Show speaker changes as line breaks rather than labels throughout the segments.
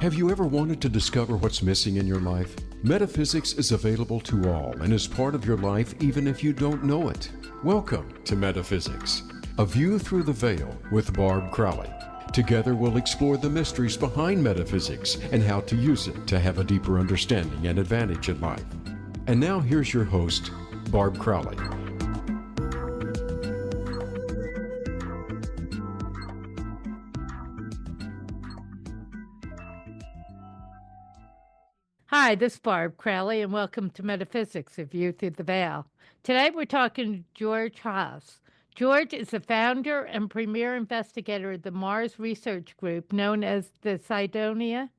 Have you ever wanted to discover what's missing in your life? Metaphysics is available to all and is part of your life even if you don't know it. Welcome to Metaphysics, a view through the veil with Barb Crowley. Together we'll explore the mysteries behind metaphysics and how to use it to have a deeper understanding and advantage in life. And now here's your host, Barb Crowley.
Hi, this is Barb Crowley, and welcome to Metaphysics, a View Through the Veil. Today we're talking to George Haas. George is the founder and premier investigator of the Mars research group known as the Cydonia,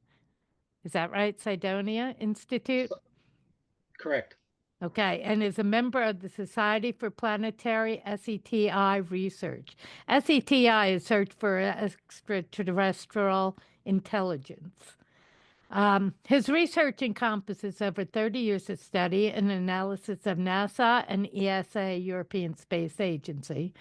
is that right, Cydonia Institute?
Correct.
Okay, and is a member of the Society for Planetary SETI Research. SETI is search for extraterrestrial intelligence. His research encompasses over 30 years of study and analysis of NASA and ESA, European Space Agency,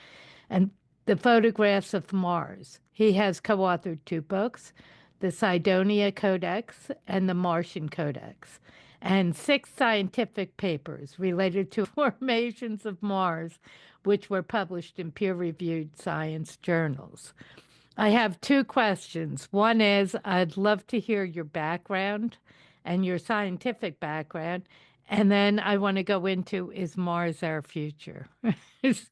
and the photographs of Mars. He has co-authored 2 books, the Cydonia Codex and the Martian Codex, and 6 scientific papers related to formations of Mars, which were published in peer-reviewed science journals. I have 2 questions. One is, I'd love to hear your background and your scientific background. And then I want to go into, is Mars our future? So,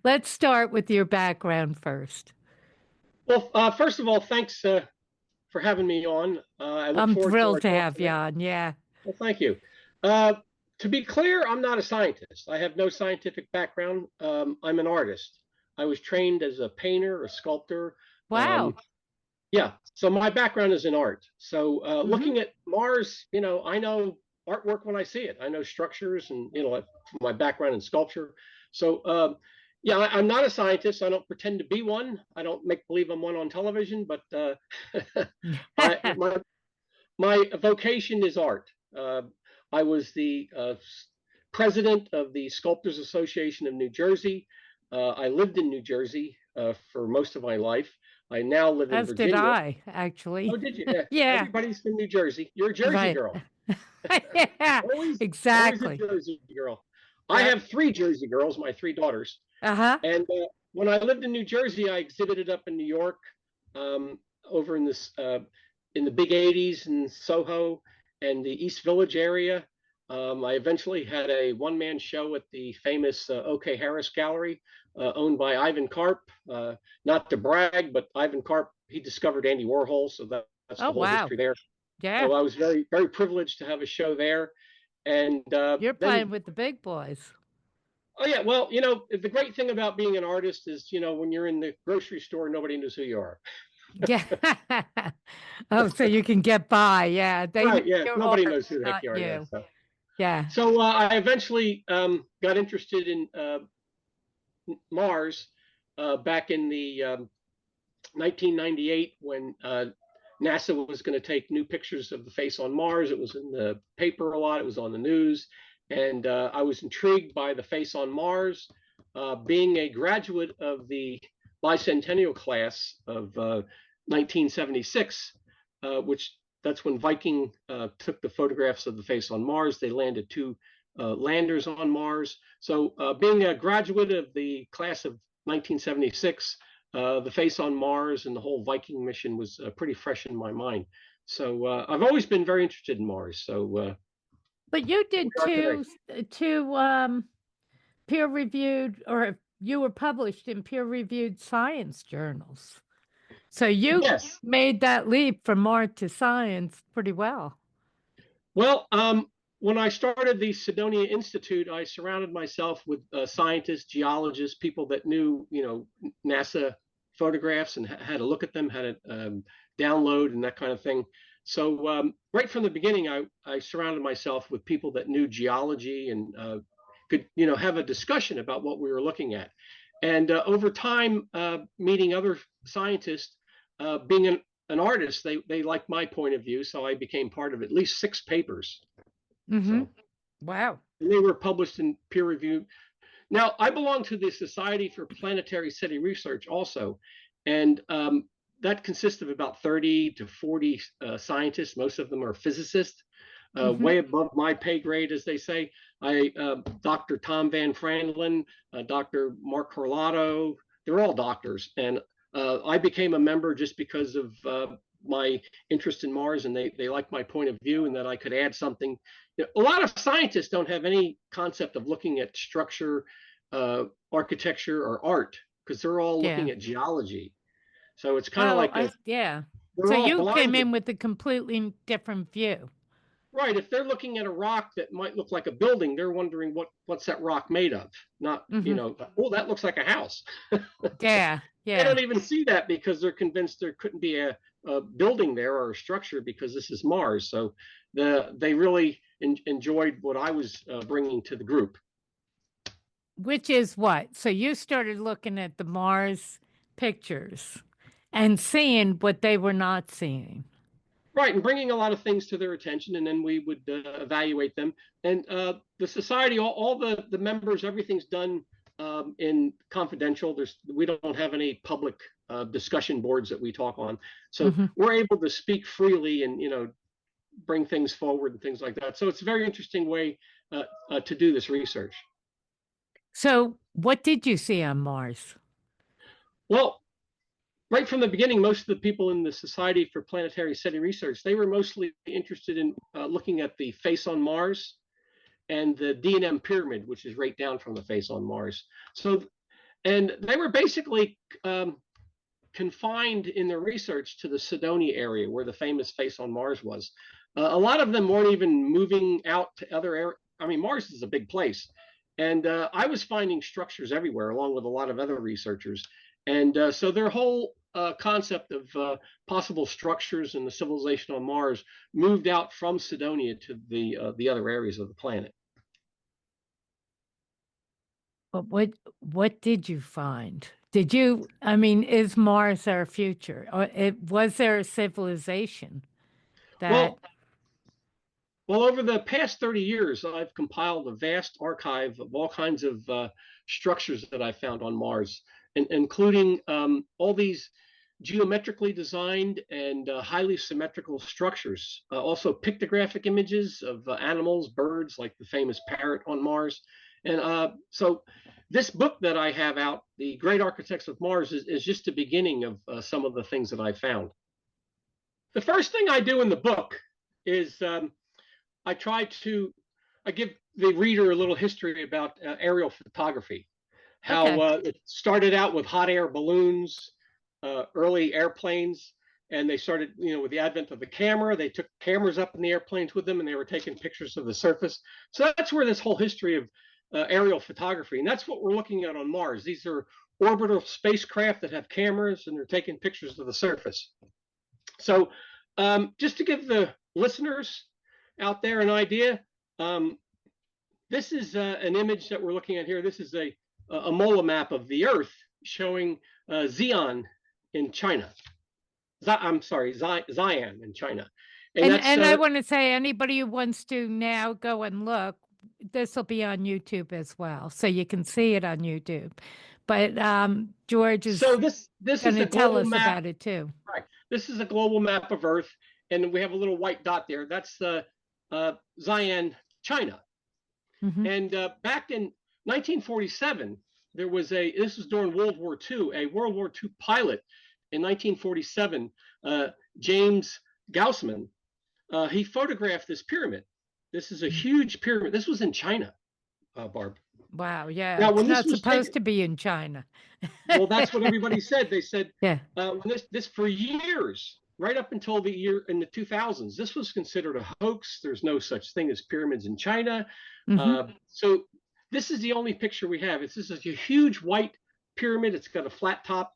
let's start with your background first.
Well, first of all, thanks for having me on.
I'm thrilled to have you on, yeah.
Well, thank you. To be clear, I'm not a scientist. I have no scientific background. I'm an artist. I was trained as a painter, a sculptor.
Wow.
Yeah, so my background is in art. So looking at Mars, I know artwork when I see it. I know structures and, my background in sculpture. So, yeah, I'm not a scientist. I don't pretend to be one. I don't make believe I'm one on television, but my vocation is art. I was the president of the Sculptors Association of New Jersey. I lived in New Jersey for most of my life. I now live in Virginia.
As did I, actually.
Oh, did you?
Yeah.
Everybody's from New Jersey. You're a Jersey girl.
Yeah, exactly.
Always a Jersey girl. I have 3 Jersey girls, my 3 daughters.
Uh-huh.
And when I lived in New Jersey, I exhibited up in New York, over in the big 80s in Soho and the East Village area. I eventually had a one-man show at the famous O.K. Harris Gallery, owned by Ivan Karp. Not to brag, but Ivan Karp, he discovered Andy Warhol, so that's the whole history there.
Yeah.
So I was very, very privileged to have a show there. And
you're playing with the big boys.
Oh, yeah. Well, the great thing about being an artist is, when you're in the grocery store, nobody knows who you are.
Yeah. Oh, so you can get by. Yeah.
Right, yeah. Nobody knows who the heck you are. Yeah. So.
Yeah.
So I eventually got interested in Mars back in the 1998 when NASA was going to take new pictures of the face on Mars. It was in the paper a lot. It was on the news. And I was intrigued by the face on Mars. Being a graduate of the bicentennial class of 1976, which that's when Viking took the photographs of the face on Mars. They landed 2 landers on Mars. So being a graduate of the class of 1976, the face on Mars and the whole Viking mission was pretty fresh in my mind. So I've always been very interested in Mars. So,
but you did two peer-reviewed, or you were published in peer-reviewed science journals. So you made that leap from art to science pretty well.
Well, when I started the Cydonia Institute, I surrounded myself with scientists, geologists, people that knew, NASA photographs and had to look at them, had to download and that kind of thing. So right from the beginning, I surrounded myself with people that knew geology and could, have a discussion about what we were looking at. And over time, meeting other scientists, being an artist, they liked my point of view. So I became part of at least 6 papers.
Mm-hmm.
So,
wow.
And they were published in peer review. Now, I belong to the Society for Planetary SETI Research also. And that consists of about 30 to 40 scientists. Most of them are physicists, way above my pay grade, as they say. Dr. Tom Van Franlin, Dr. Mark Corlato, they're all doctors. And I became a member just because of my interest in Mars, and they liked my point of view and that I could add something. A lot of scientists don't have any concept of looking at structure, architecture, or art, because they're all looking at geology. So it's kind of like
So you came in with a completely different view.
Right. If they're looking at a rock that might look like a building, they're wondering what's that rock made of? Not, oh, that looks like a house.
Yeah.
They don't even see that because they're convinced there couldn't be a building there or a structure because this is Mars. So they really enjoyed what I was bringing to the group.
Which is what? So you started looking at the Mars pictures and seeing what they were not seeing.
Right, and bringing a lot of things to their attention, and then we would evaluate them. And the society, all the members, everything's done in confidential. We don't have any public discussion boards that we talk on, so we're able to speak freely and bring things forward and things like that. So it's a very interesting way to do this research.
So what did you see on Mars?
Well, right from the beginning, most of the people in the Society for Planetary SETI Research, they were mostly interested in looking at the face on Mars and the D&M pyramid, which is right down from the face on Mars. So, and they were basically confined in their research to the Cydonia area where the famous face on Mars was. A lot of them weren't even moving out to other areas. I mean, Mars is a big place. And I was finding structures everywhere, along with a lot of other researchers. And so their whole concept of possible structures in the civilization on Mars moved out from Cydonia to the other areas of the planet.
But what did you find? Is Mars our future? Or was there a civilization that...
Well, over the past 30 years, I've compiled a vast archive of all kinds of structures that I found on Mars, including all these geometrically designed and highly symmetrical structures. Also pictographic images of animals, birds, like the famous parrot on Mars. And so this book that I have out, The Great Architects of Mars, is just the beginning of some of the things that I found. The first thing I do in the book is I give the reader a little history about aerial photography, how it started out with hot air balloons, early airplanes, and they started, with the advent of the camera. They took cameras up in the airplanes with them, and they were taking pictures of the surface. So that's where this whole history of aerial photography, and that's what we're looking at on Mars. These are orbital spacecraft that have cameras, and they're taking pictures of the surface. So just to give the listeners out there an idea, this is an image that we're looking at here. This is a mola map of the Earth showing Xi'an in China. Xi'an in China.
And I want to say, anybody who wants to now go and look, this will be on YouTube as well, so you can see it on YouTube. But George is going to tell us about it too.
Right. This is a global map of Earth, and we have a little white dot there. That's Xi'an, China. And back in 1947, there was this was during World War II, a World War II pilot in 1947, James Gaussman, he photographed this pyramid. This is a huge pyramid. This was in China, Barb.
Wow, yeah. Now, it's not supposed to be in China.
Well, that's what everybody said. They said, when this for years, right up until the year in the 2000s, this was considered a hoax. There's no such thing as pyramids in China. So this is the only picture we have. This is a huge white pyramid. It's got a flat top,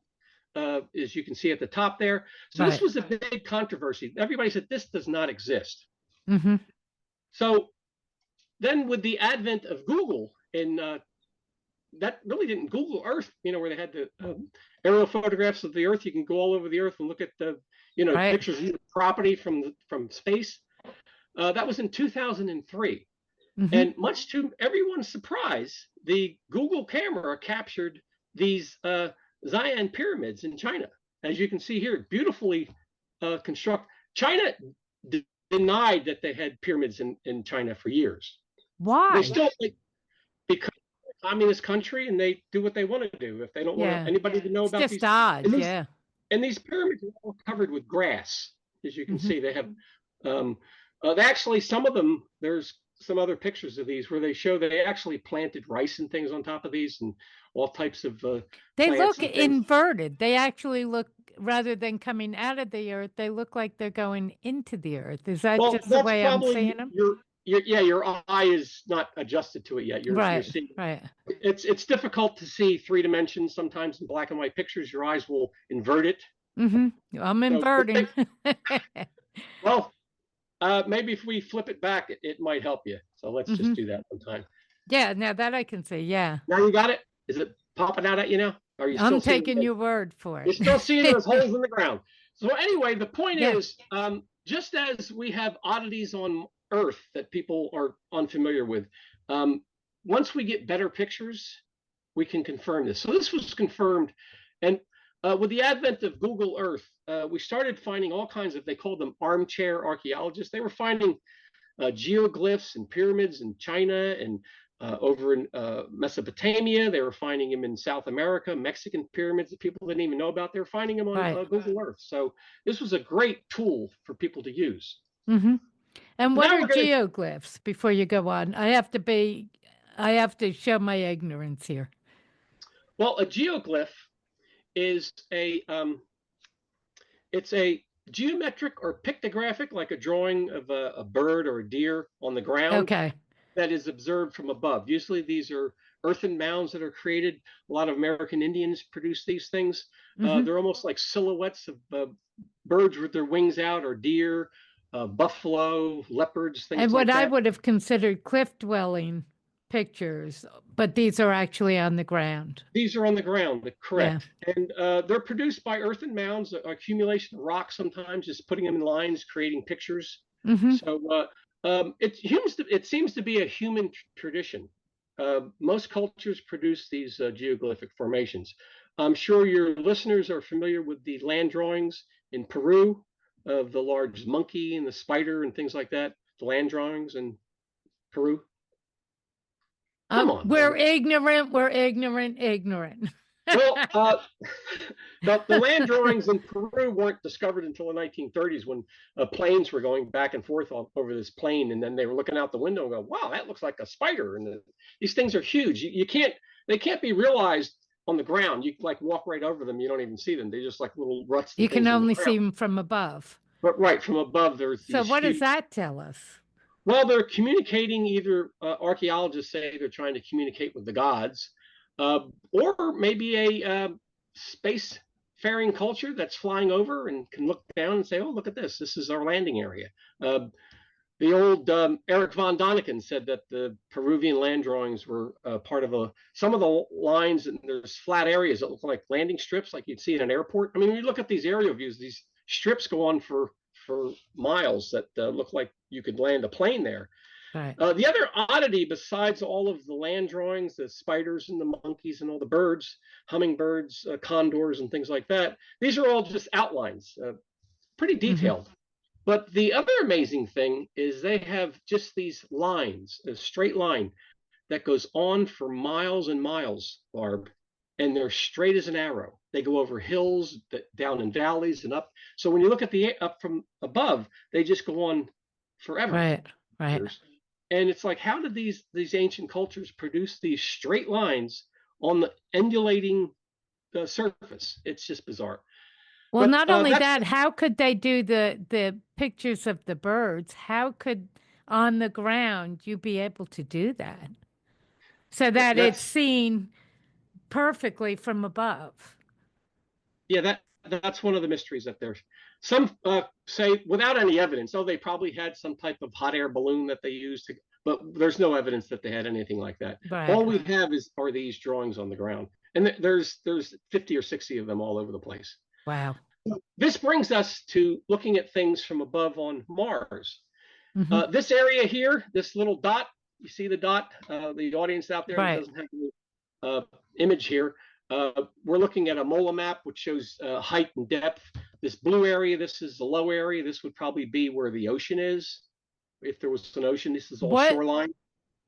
as you can see at the top there. So this was a big controversy. Everybody said this does not exist. So then with the advent of Google, and that really didn't Google Earth, where they had the aerial photographs of the Earth. You can go all over the Earth and look at the, pictures of property from space. That was in 2003. And much to everyone's surprise, the Google camera captured these Xi'an pyramids in China. as you can see here, beautifully constructed. China denied that they had pyramids in China for years.
Why?
They still, because they're a communist country and they do what they want to do. If they don't want anybody to know about
just
these,
odd,
and these pyramids are all covered with grass, as you can see. They have, actually, some of them, there's some other pictures of these where they show that they actually planted rice and things on top of these and all types of
they look inverted. They actually look, rather than coming out of the earth, they look like they're going into the earth. Is that just the way I'm seeing them?
Your eye is not adjusted to it yet. You're seeing,
right.
It's difficult to see 3 dimensions sometimes in black and white pictures. Your eyes will invert it.
I'm inverting.
Well, maybe if we flip it back, it might help you. So let's just do that sometime.
Yeah, now that I can see. Yeah.
Now you got it? Is it popping out at you now? Are you still
I'm taking your word for it.
You're still seeing those holes in the ground. So anyway, the point is, just as we have oddities on Earth that people are unfamiliar with, once we get better pictures, we can confirm this. So this was confirmed. And with the advent of Google Earth, we started finding all kinds of, they called them armchair archaeologists. They were finding geoglyphs and pyramids in China and over in Mesopotamia. They were finding them in South America, Mexican pyramids that people didn't even know about. They were finding them on Google Earth. So this was a great tool for people to use.
And what are geoglyphs, before you go on? I have to show my ignorance here.
Well, a geoglyph is it's a geometric or pictographic, like a drawing of a bird or a deer on the ground. That is observed from above. Usually these are earthen mounds that are created. A lot of American Indians produce these things. They're almost like silhouettes of birds with their wings out, or deer, buffalo, leopards, things like that.
And what I would have considered cliff dwelling pictures, but these are actually on the ground.
These are on the ground, correct. Yeah. And they're produced by earthen mounds, accumulation of rock sometimes, just putting them in lines, creating pictures. So it seems to be a human tradition. Most cultures produce these geoglyphic formations. I'm sure your listeners are familiar with the land drawings in Peru of the large monkey and the spider and things like that. The land drawings in Peru. Come on.
We're ignorant.
Well, the land drawings in Peru weren't discovered until the 1930s, when planes were going back and forth over this plain, and then they were looking out the window and go, "Wow, that looks like a spider!" And these things are huge. They can't be realized on the ground. You like walk right over them. You don't even see them. They're just like little ruts.
You can only see them from above.
But right from above, there's.
So what does that tell us?
Well, they're communicating. Either archaeologists say they're trying to communicate with the gods, or maybe a space-faring culture that's flying over and can look down and say, "Oh, look at this! This is our landing area." The old Eric von Daniken said that the Peruvian land drawings were part of some of the lines, and there's flat areas that look like landing strips, like you'd see in an airport. I mean, when you look at these aerial views, these strips go on for miles that look like you could land a plane there.
Right.
The other oddity, besides all of the land drawings, the spiders and the monkeys and all the birds, hummingbirds, condors, and things like that, these are all just outlines, pretty detailed. But the other amazing thing is they have just these lines, a straight line that goes on for miles and miles, Barb, and they're straight as an arrow. They go over hills, down in valleys, and up. So when you look at up from above, they just go on forever.
Right.
And it's like, how did these ancient cultures produce these straight lines on the undulating surface? It's just bizarre.
Well, not only that, how could they do the pictures of the birds? How could, on the ground, you be able to do that? So that it's seen perfectly from above.
Yeah, that's one of the mysteries up there. Some say, without any evidence, they probably had some type of hot air balloon that they used, but there's no evidence that they had anything like that.
Right.
All we have are these drawings on the ground. And there's 50 or 60 of them all over the place.
Wow.
This brings us to looking at things from above on Mars. This area here, this little dot, you see the dot? The audience out there doesn't have the image here. We're looking at a mola map, which shows height and depth. This blue area, this is the low area. This would probably be where the ocean is. If there was an ocean, this is all shoreline.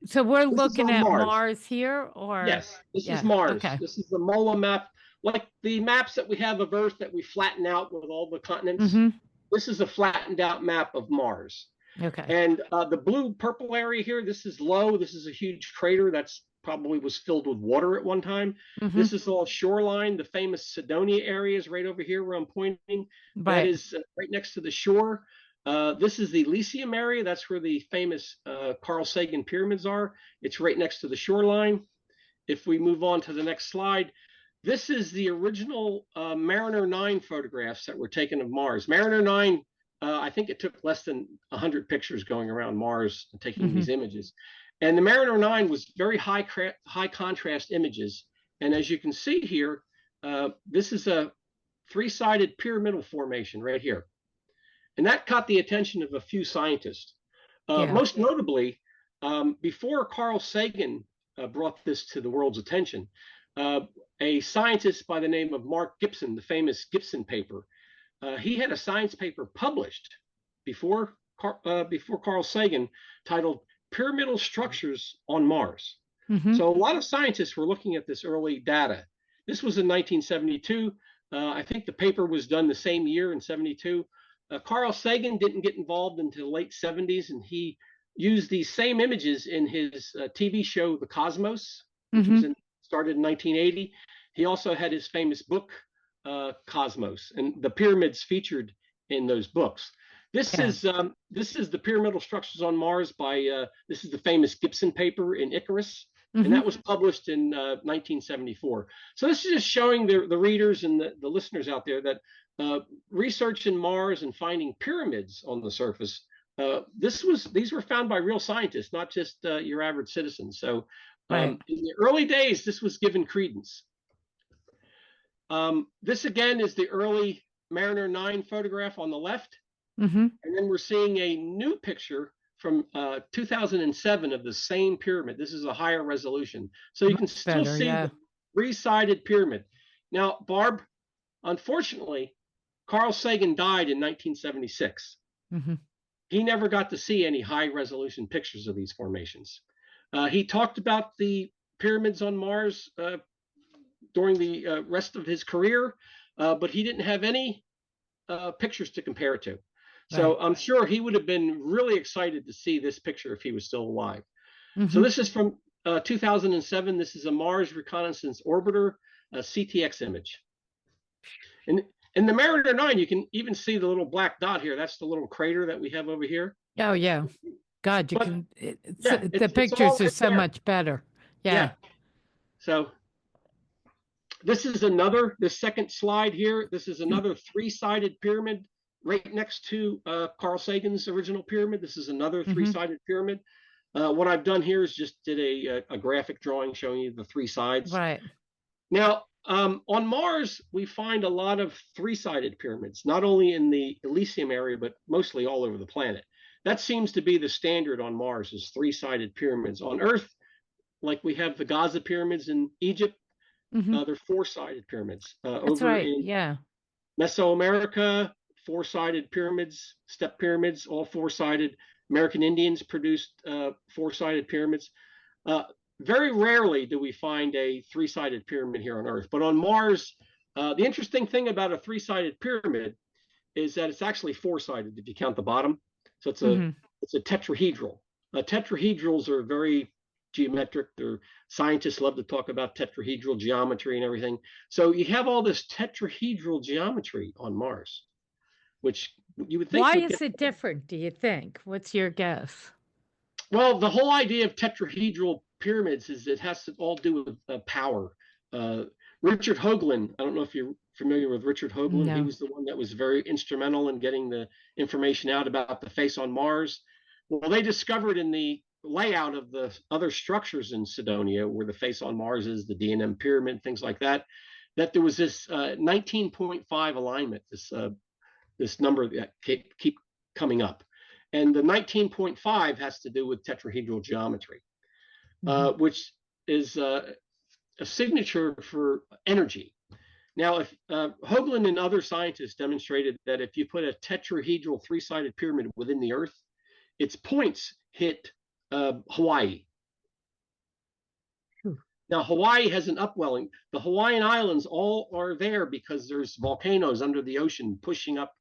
So we're
This
looking at
Mars.
Mars here, or?
Yes, this is Mars.
Okay.
This is the mola map, like the maps that we have of Earth that we flatten out with all the continents.
Mm-hmm.
This is a flattened out map of Mars.
Okay.
And the blue purple area here, this is low. This is a huge crater that's probably was filled with water at one time.
Mm-hmm.
This is all shoreline. The famous Cydonia area is right over here where I'm pointing.
Right.
That is right next to the shore. This is the Elysium area. That's where the famous Carl Sagan pyramids are. It's right next to the shoreline. If we move on to the next slide, this is the original Mariner 9 photographs that were taken of Mars. Mariner 9, I think it took less than 100 pictures going around Mars and taking
Mm-hmm.
these images. And the Mariner 9 was very high contrast images. And as you can see here, this is a three-sided pyramidal formation right here. And that caught the attention of a few scientists. Most notably, before Carl Sagan brought this to the world's attention, a scientist by the name of Mark Gibson, the famous Gibson paper, he had a science paper published before Carl Sagan titled Pyramidal Structures on Mars.
Mm-hmm.
So a lot of scientists were looking at this early data. This was in 1972. I think the paper was done the same year in 72. Carl Sagan didn't get involved until the late 70s, and he used these same images in his TV show, The Cosmos, which
Mm-hmm.
was started in 1980. He also had his famous book, Cosmos, and the pyramids featured in those books. This is the pyramidal structures on Mars by this is the famous Gibson paper in Icarus,
Mm-hmm.
and that was published in 1974. So this is just showing the readers and the listeners out there that research in Mars and finding pyramids on the surface, these were found by real scientists, not just your average citizens. So in the early days, this was given credence. This again is the early Mariner 9 photograph on the left.
Mm-hmm.
And then we're seeing a new picture from 2007 of the same pyramid. This is a higher resolution. So you can still see the three-sided pyramid. Now, Barb, unfortunately, Carl Sagan died in 1976.
Mm-hmm.
He never got to see any high-resolution pictures of these formations. He talked about the pyramids on Mars during the rest of his career, but he didn't have any pictures to compare it to. So I'm sure he would have been really excited to see this picture if he was still alive. Mm-hmm. So this is from 2007. This is a Mars Reconnaissance Orbiter CTX image. And in the Mariner 9, you can even see the little black dot here. That's the little crater that we have over here.
Oh, yeah. God, the pictures are so much better. Yeah.
So this is this second slide here. This is another three-sided pyramid right next to Carl Sagan's original pyramid. This is another three-sided pyramid. What I've done here is just did a graphic drawing showing you the three sides.
Right.
Now, on Mars, we find a lot of three-sided pyramids, not only in the Elysium area, but mostly all over the planet. That seems to be the standard on Mars, is three-sided pyramids. On Earth, like we have the Gaza pyramids in Egypt, they're four-sided pyramids.
That's
over
right,
in Mesoamerica, four-sided pyramids, step pyramids, all four-sided. American Indians produced four-sided pyramids. Very rarely do we find a three-sided pyramid here on Earth. But on Mars, the interesting thing about a three-sided pyramid is that it's actually four-sided if you count the bottom. So it's a tetrahedral. Tetrahedrals are very geometric. Scientists love to talk about tetrahedral geometry and everything. So you have all this tetrahedral geometry on Mars, which you would think.
Why is it different, do you think? What's your guess?
Well, the whole idea of tetrahedral pyramids is it has to all do with power. Richard Hoagland, I don't know if you're familiar with Richard Hoagland. No. He was the one that was very instrumental in getting the information out about the face on Mars. Well, they discovered in the layout of the other structures in Cydonia, where the face on Mars is, the D&M pyramid, things like that, that there was this 19.5 alignment, this number that keep coming up. And the 19.5 has to do with tetrahedral geometry, which is a signature for energy. Now, if Hoagland and other scientists demonstrated that if you put a tetrahedral three-sided pyramid within the Earth, its points hit Hawaii. Now, Hawaii has an upwelling. The Hawaiian Islands all are there because there's volcanoes under the ocean pushing up.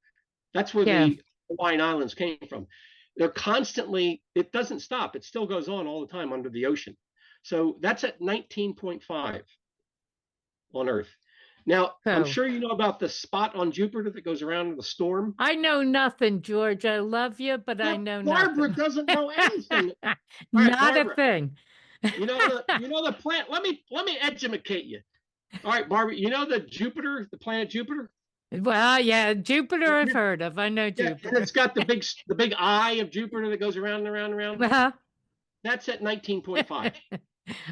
That's where the Hawaiian Islands came from. They're constantly, it doesn't stop. It still goes on all the time under the ocean. So that's at 19.5 on Earth. Now, I'm sure you know about the spot on Jupiter that goes around in the storm.
I know nothing, George. I love you, but I know
Barbara
nothing.
doesn't know anything.
Not
Barbara,
a thing.
You know the plant. Let me educate you. All right, Barbara. You know the planet Jupiter.
Well, yeah, Jupiter I've heard of. I know Jupiter.
Yeah, and it's got the big eye of Jupiter that goes around and around and around.
Uh-huh.
That's at 19.5.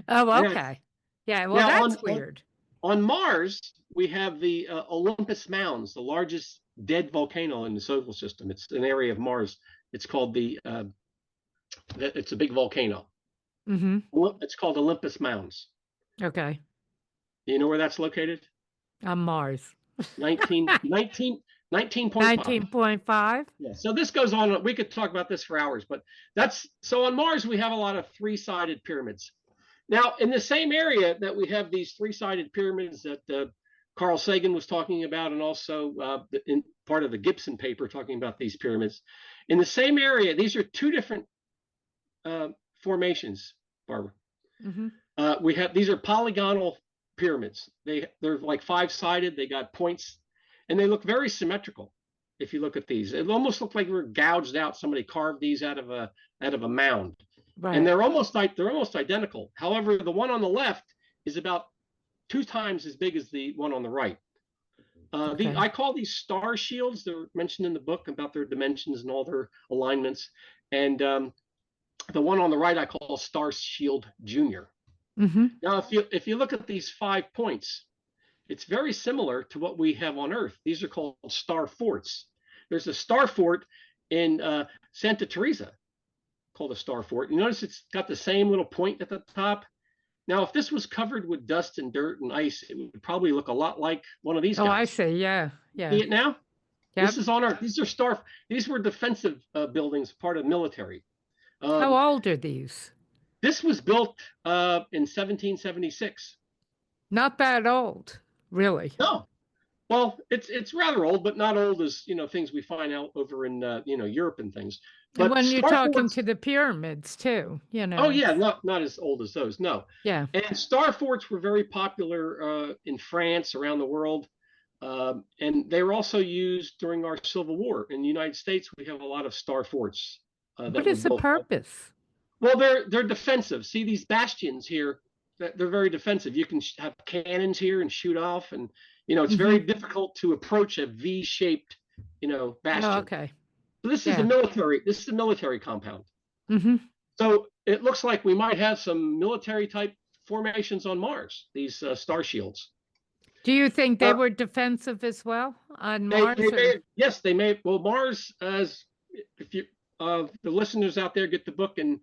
Oh, okay. Yeah, well, now, that's weird.
On Mars, we have the Olympus Mounds, the largest dead volcano in the solar system. It's an area of Mars. It's called it's a big volcano.
Mm-hmm.
It's called Olympus Mounds.
Okay.
You know where that's located?
On Mars.
19.5.
19.5?
Yeah. So this goes on. We could talk about this for hours, but so on Mars, we have a lot of three-sided pyramids. Now, in the same area that we have these three-sided pyramids that Carl Sagan was talking about, and also in part of the Gibson paper talking about these pyramids, in the same area, these are two different formations, Barbara. Mm-hmm. These are polygonal pyramids. They're like five-sided. They got points, and they look very symmetrical. If you look at these, it almost looked like they were gouged out. Somebody carved these out of a mound. Right. And they're almost identical. However, the one on the left is about 2 times as big as the one on the right. I call these star shields. They're mentioned in the book about their dimensions and all their alignments. And the one on the right I call Star Shield Junior. Mm-hmm. Now, if you look at these 5 points, it's very similar to what we have on Earth. These are called star forts. There's a star fort in Santa Teresa called a star fort. You notice it's got the same little point at the top. Now, if this was covered with dust and dirt and ice, it would probably look a lot like one of these guys.
Oh, I see. Yeah.
See it now?
Yep.
This is on Earth. These were defensive buildings, part of military.
How old are these?
This was built in 1776.
Not that old, really.
No. Well, it's rather old, but not old as things we find out over in Europe and things. But
and when you're talking to the pyramids too,
Oh yeah, not as old as those. No.
Yeah.
And star forts were very popular in France, around the world, and they were also used during our Civil War. In the United States, we have a lot of star forts.
What is the purpose?
Well, they're defensive. See these bastions here. They're very defensive. You can have cannons here and shoot off, and it's very difficult to approach a V-shaped, bastion.
Oh, okay.
So this is a military compound.
Mm-hmm.
So it looks like we might have some military type formations on Mars. These star shields.
Do you think they were defensive as well on Mars?
Yes, they may. Well, Mars, if you the listeners out there get the book, and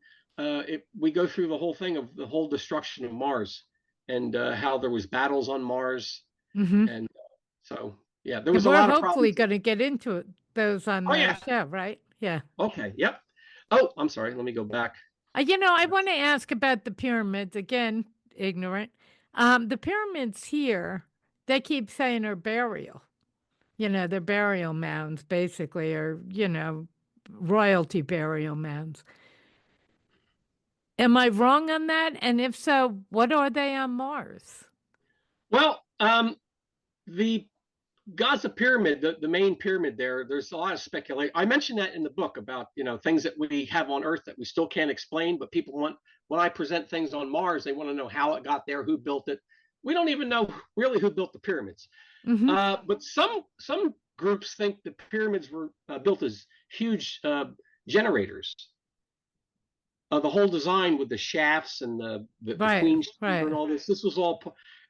we go through the whole thing of the whole destruction of Mars, and how there was battles on Mars, and so yeah, there was a lot of. We're
hopefully going to get into those on the show, right? Yeah.
Okay. Yep. Oh, I'm sorry. Let me go back.
I want to ask about the pyramids again. Ignorant. The pyramids here, they keep saying are burial. They're burial mounds, basically, or royalty burial mounds. Am I wrong on that? And if so, what are they on Mars?
Well, the Gaza pyramid, the main pyramid there's a lot of speculation. I mentioned that in the book about, things that we have on Earth that we still can't explain, but people when I present things on Mars, they want to know how it got there, who built it. We don't even know really who built the pyramids. Mm-hmm. But some groups think the pyramids were built as huge generators. The whole design with the shafts and the queen and all this was all,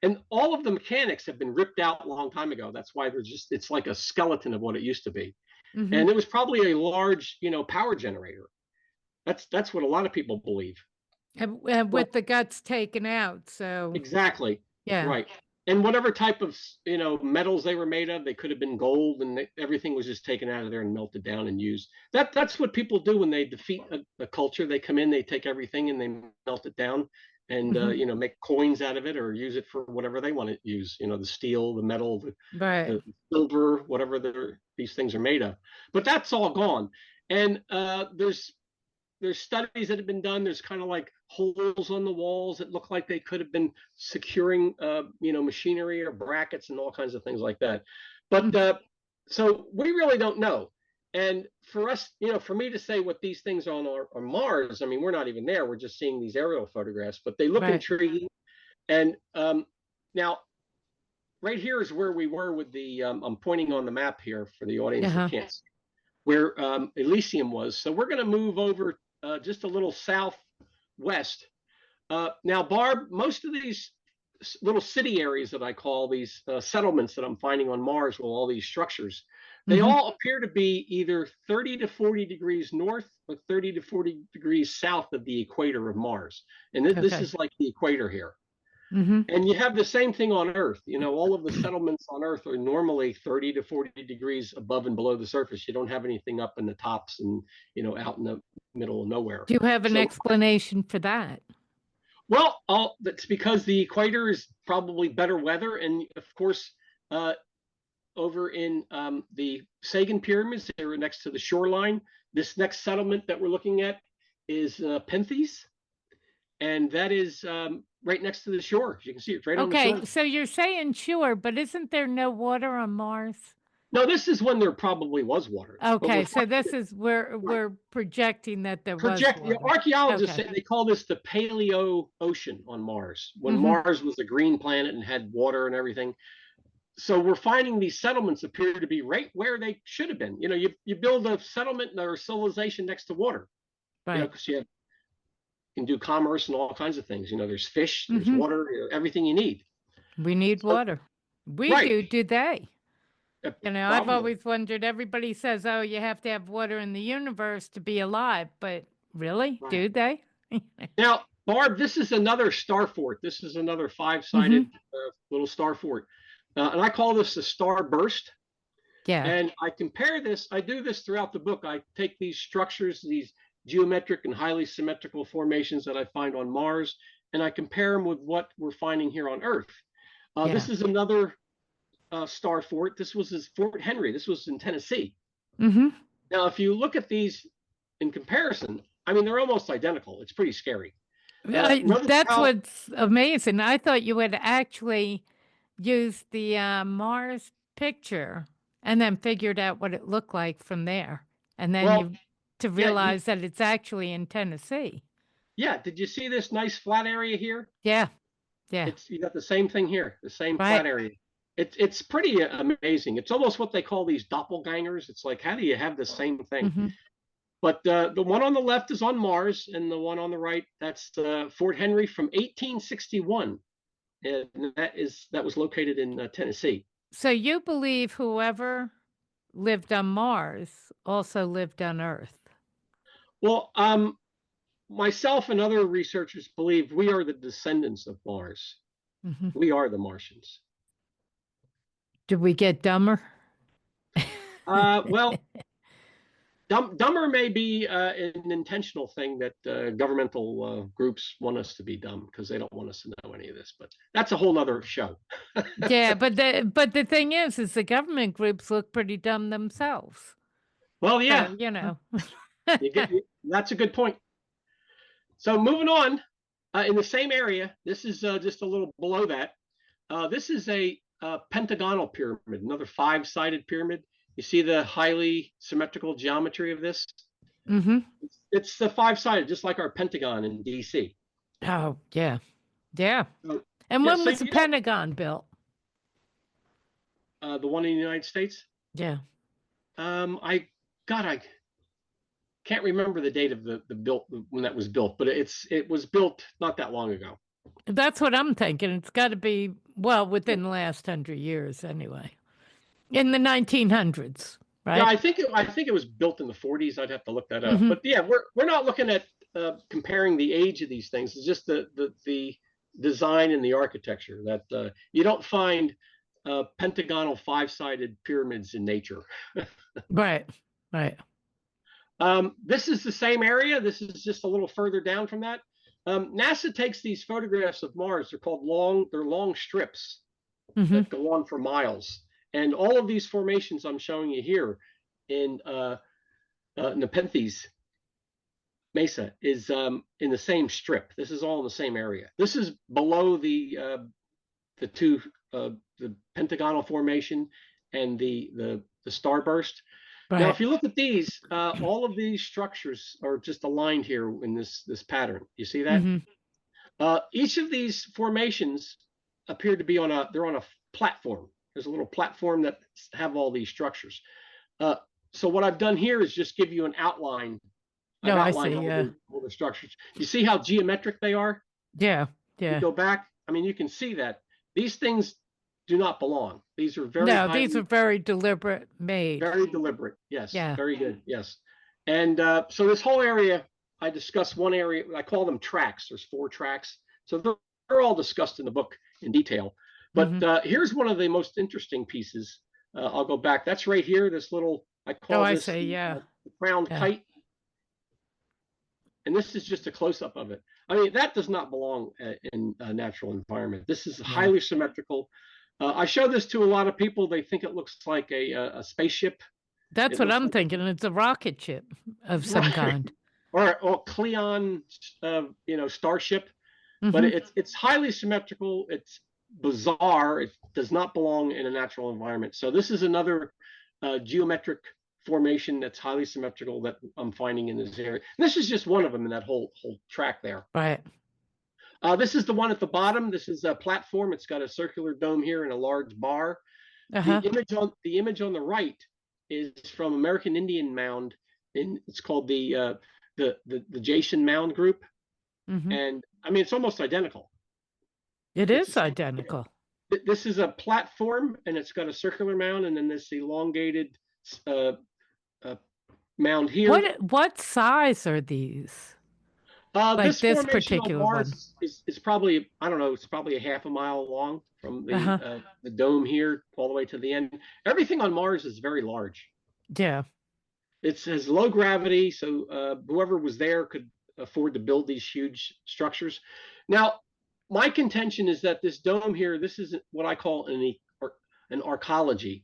and all of the mechanics have been ripped out a long time ago. That's why it's like a skeleton of what it used to be. Mm-hmm. And it was probably a large, power generator. That's what a lot of people believe.
And with the guts taken out. So,
Exactly.
yeah.
Right. And whatever type of, metals they were made of, they could have been gold, and everything was just taken out of there and melted down and used. That's what people do when they defeat a culture. They come in, they take everything and they melt it down and, make coins out of it or use it for whatever they want to use, the steel, the metal,
Right.
the silver, whatever these things are made of. But that's all gone. And there's studies that have been done. There's kind of like holes on the walls that look like they could have been securing, machinery or brackets and all kinds of things like that. But so we really don't know. And for us, for me to say what these things are on Mars, I mean, we're not even there. We're just seeing these aerial photographs, but they look intriguing. And now, right here is where we were with the, I'm pointing on the map here for the audience who can't see, where Elysium was. So we're going to move over just a little southwest. Now, Barb, most of these little city areas that I call these settlements that I'm finding on Mars with all these structures, they all appear to be either 30 to 40 degrees north or 30 to 40 degrees south of the equator of Mars. And this is like the equator here. And you have the same thing on Earth. All of the settlements on Earth are normally 30 to 40 degrees above and below the surface. You don't have anything up in the tops and, out in the middle of nowhere.
Do you have an explanation for that?
Well, that's because the equator is probably better weather. And of course, over in the Sagan pyramids, they were next to the shoreline. This next settlement that we're looking at is Penthes. And that is right next to the shore. As you can see, it's right on the shore.
Okay, so you're saying shore, but isn't there no water on Mars?
No, this is when there probably was water.
Okay, so this is where we're projecting that there was water.
Archaeologists say they call this the Paleo Ocean on Mars, when Mars was a green planet and had water and everything. So we're finding these settlements appear to be right where they should have been. You build a settlement or a civilization next to water, because you can do commerce and all kinds of things. There's fish, there's water, everything you need.
We need water. We do they? I've always wondered, everybody says, oh, you have to have water in the universe to be alive, but really, do they?
Now, Barb, this is another star fort. This is another 5-sided little star fort. And I call this a star burst.
Yeah.
And I compare this, I do this throughout the book. I take these structures, these geometric and highly symmetrical formations that I find on Mars, and I compare them with what we're finding here on Earth. This is another star fort. This was Fort Henry. This was in Tennessee. Now, if you look at these in comparison, I mean, they're almost identical. It's pretty scary.
That's what's amazing. I thought you would actually use the Mars picture and then figured out what it looked like from there. And then to realize that it's actually in Tennessee. Yeah.
Did you see this nice flat area here?
Yeah. Yeah.
You got the same thing here, the same flat area. It's pretty amazing. It's almost what they call these doppelgangers. It's like, how do you have the same thing? But the one on the left is on Mars, and the one on the right, that's Fort Henry from 1861. And that was located in Tennessee.
So you believe whoever lived on Mars also lived on Earth?
Well, myself and other researchers believe we are the descendants of Mars. We are the Martians.
Did we get dumber?
Well, dumber may be an intentional thing that governmental groups want us to be dumb because they don't want us to know any of this. But that's a whole other show.
Yeah, but the thing is the government groups look pretty dumb themselves.
Well, yeah,
so,
that's a good point. So moving on, in the same area, this is just a little below that. This is a pentagonal pyramid, another 5-sided pyramid. You see the highly symmetrical geometry of this? It's the 5-sided, just like our Pentagon in DC.
Oh, yeah. Yeah. And when was the Pentagon built?
The one in the United States?
Yeah.
I can't remember the date of the built when that was built, but it was built not that long ago.
That's what I'm thinking. It's got to be, within the last 100 years anyway. In the 1900s, right?
Yeah, I think it was built in the 40s. I'd have to look that up. But yeah, we're not looking at comparing the age of these things. It's just the design and the architecture that you don't find pentagonal five-sided pyramids in nature.
Right, right.
This is the same area. This is just a little further down from that. NASA takes these photographs of Mars. They're long strips that go on for miles. And all of these formations I'm showing you here in Nepenthes Mesa is in the same strip. This is all in the same area. This is below the pentagonal formation and the starburst.
Right.
Now, if you look at these, all of these structures are just aligned here in this pattern. You see that? Each of these formations appear to be they're on a platform. There's a little platform that have all these structures. So what I've done here is just give you an outline.
No,
I've
I
outlined
see.
all the structures. You see how geometric they are?
Yeah, yeah.
You go back. I mean, you can see that these things do not belong. These are
these are very deliberate made.
Very deliberate. Yes.
Yeah.
Very good. Yes. And so this whole area, I discuss one area. I call them tracks. There's 4 tracks. So they're all discussed in the book in detail. But here's one of the most interesting pieces. I'll go back. That's right here. This little, I call this the crowned kite. And this is just a close-up of it. I mean, that does not belong in a natural environment. This is highly symmetrical. I show this to a lot of people. They think it looks like a spaceship.
That's what I'm thinking. It's a rocket ship of some kind,
or Cleon, starship. But it's highly symmetrical. It's bizarre. It does not belong in a natural environment. So this is another geometric formation that's highly symmetrical that I'm finding in this area. And this is just one of them in that whole track there.
Right.
This is the one at the bottom. This is a platform. It's got a circular dome here and a large bar. The image on the right is from American Indian Mound. It's called the Jason Mound Group. And I mean, it's almost identical.
It's identical.
This is a platform, and it's got a circular mound, and then this elongated mound here.
What size are these? Like this particular one
is probably, I don't know, it's probably a half a mile long from the dome here all the way to the end. Everything on Mars is very large.
Yeah.
It has low gravity, so whoever was there could afford to build these huge structures. Now, my contention is that this dome here, this is what I call an arcology.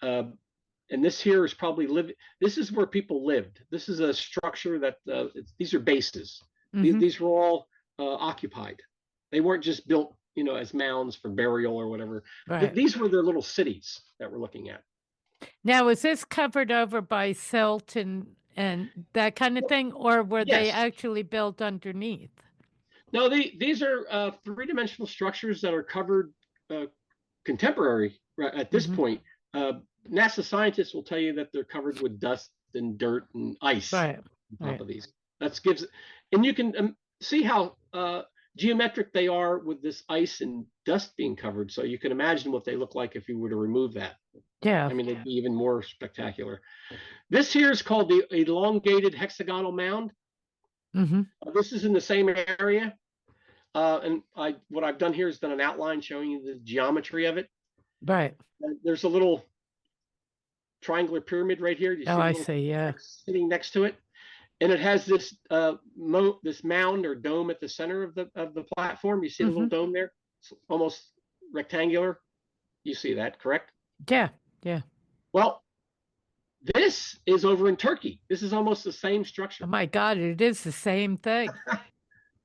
And this here is probably this is where people lived. This is a structure that these are bases. These were all occupied. They weren't just built, as mounds for burial or whatever.
Right.
These were their little cities that we're looking at.
Now, is this covered over by silt and that kind of thing, or were they actually built underneath?
No, these are 3-dimensional structures that are covered contemporary at this point. NASA scientists will tell you that they're covered with dust and dirt and ice on top of these. And you can see how geometric they are with this ice and dust being covered. So you can imagine what they look like if you were to remove that.
Yeah.
I mean, they'd be even more spectacular. This here is called the elongated hexagonal mound. This is in the same area. And what I've done here is done an outline showing you the geometry of it.
Right.
There's a little triangular pyramid right here.
I see. Yeah.
Sitting next to it. And it has this this mound or dome at the center of the platform. You see the little dome there? It's almost rectangular. You see that, correct?
Yeah, yeah.
Well, this is over in Turkey. This is almost the same structure.
Oh my God, it is the same thing.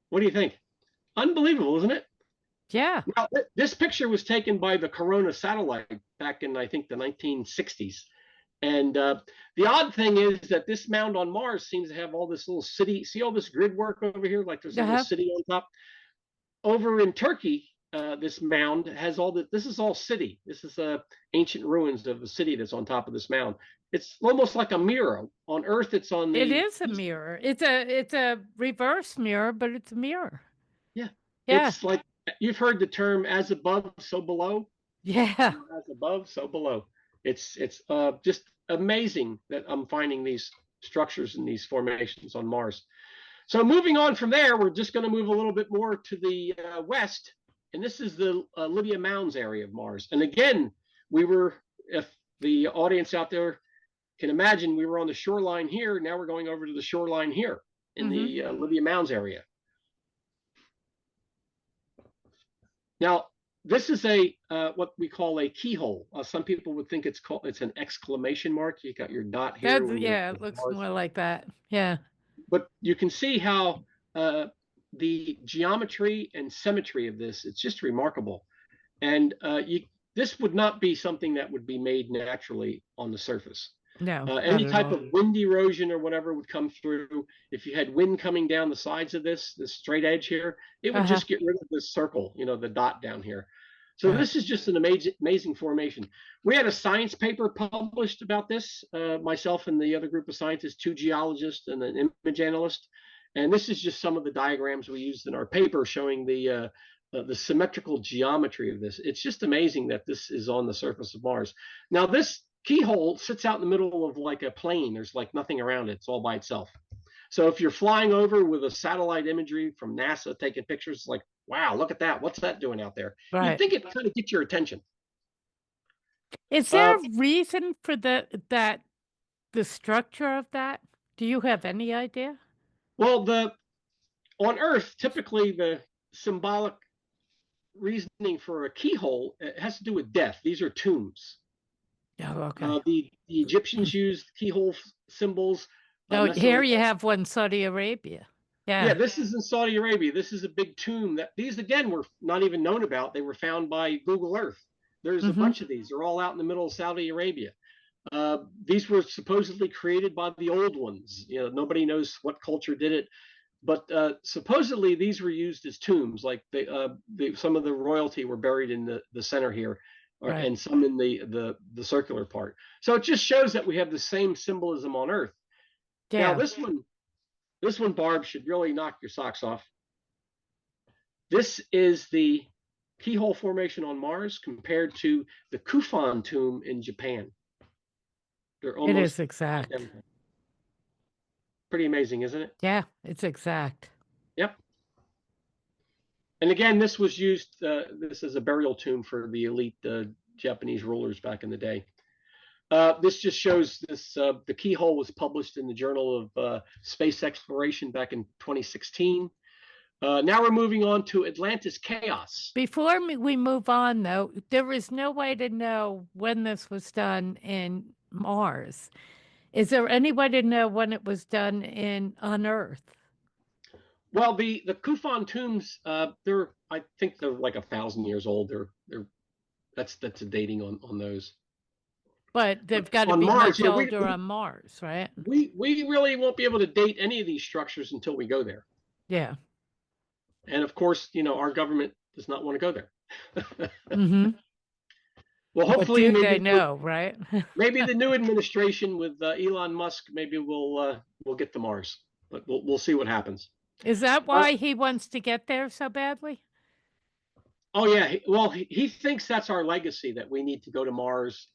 What do you think? Unbelievable, isn't it?
Yeah.
Now, this picture was taken by the Corona satellite back in, I think, the 1960s. And the odd thing is that this mound on Mars seems to have all this little city. See all this grid work over here? Like there's a little city on top. Over in Turkey, this mound has this is all city. This is ancient ruins of a city that's on top of this mound. It's almost like a mirror. On Earth, it's on the...
It is a mirror. It's a reverse mirror, but it's a mirror.
Yeah. It's like, you've heard the term as above, so below.
Yeah.
As above, so below. It's just amazing that I'm finding these structures and these formations on Mars. So moving on from there, we're just going to move a little bit more to the west, and this is the Libya Mounds area of Mars. And again, if the audience out there can imagine, we were on the shoreline here. Now we're going over to the shoreline here in the Libya Mounds area. Now, this is a what we call a keyhole. Some people would think it's an exclamation mark. You got your dot here.
Yeah, it looks more like that. Yeah.
But you can see how the geometry and symmetry of this, it's just remarkable. And this would not be something that would be made naturally on the surface.
No.
Any type of wind erosion or whatever would come through. If you had wind coming down the sides of this straight edge here, it would just get rid of this circle, the dot down here. So this is just an amazing formation. We had a science paper published about this, myself and the other group of scientists, 2 geologists and an image analyst. And this is just some of the diagrams we used in our paper showing the symmetrical geometry of this. It's just amazing that this is on the surface of Mars. Now, this keyhole sits out in the middle of like a plane. There's like nothing around it. It's all by itself. So if you're flying over with a satellite imagery from NASA taking pictures, it's like, wow, look at that. What's that doing out there?
Right.
You'd think it kind of gets your attention.
Is there a reason for the structure of that? Do you have any idea?
Well, on Earth, typically the symbolic reasoning for a keyhole, it has to do with death. These are tombs.
Oh, okay.
The Egyptians used keyhole symbols.
Here you have one, Saudi Arabia.
Yeah, this is in Saudi Arabia. This is a big tomb that these, again, were not even known about. They were found by Google Earth. There's a bunch of these. They're all out in the middle of Saudi Arabia. These were supposedly created by the old ones. Nobody knows what culture did it. But supposedly these were used as tombs. Like some of the royalty were buried in the center here. And some in the circular part. So it just shows that we have the same symbolism on Earth. Yeah. Now this one, Barb, should really knock your socks off. This is the keyhole formation on Mars compared to the Kufan tomb in Japan.
It is exact.
Pretty amazing, isn't it?
Yeah, it's exact.
Yep. And again, this was used, this is a burial tomb for the elite Japanese rulers back in the day. This just shows this, the keyhole was published in the Journal of Space Exploration back in 2016. Now we're moving on to Atlantis Chaos.
Before we move on, though, there is no way to know when this was done in Mars. Is there any way to know when it was done on Earth?
Well, the Kufan tombs, I think they're like 1,000 years old. That's a dating on those.
But they've got to be much older on Mars, right?
We really won't be able to date any of these structures until we go there.
Yeah.
And of course, our government does not want to go there. Well, hopefully,
they know, right?
Maybe the new administration with Elon Musk, maybe we'll get to Mars, but we'll see what happens.
Is that why he wants to get there so badly?
Oh yeah, he thinks that's our legacy, that we need to go to Mars,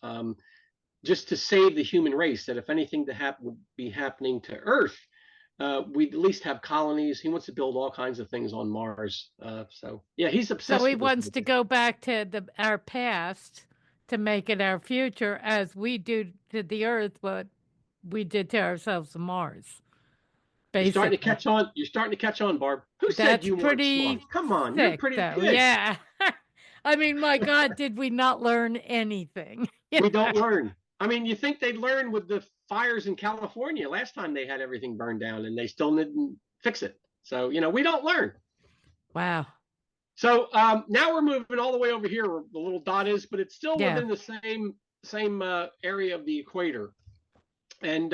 just to save the human race. That if anything would be happening to Earth, we'd at least have colonies. He wants to build all kinds of things on Mars. So yeah, he's obsessed.
So he wants to go back to our past to make it our future, as we do to the Earth what we did to ourselves on Mars. Basically.
You're starting to catch on, Barb. Who said you weren't smart? Come on, you're pretty good.
Yeah. I mean, my God, did we not learn anything?
We don't learn. I mean, you think they'd learn with the fires in California last time they had everything burned down and they still didn't fix it. So, we don't learn.
Wow.
So now we're moving all the way over here where the little dot is, but it's still within the same area of the equator. And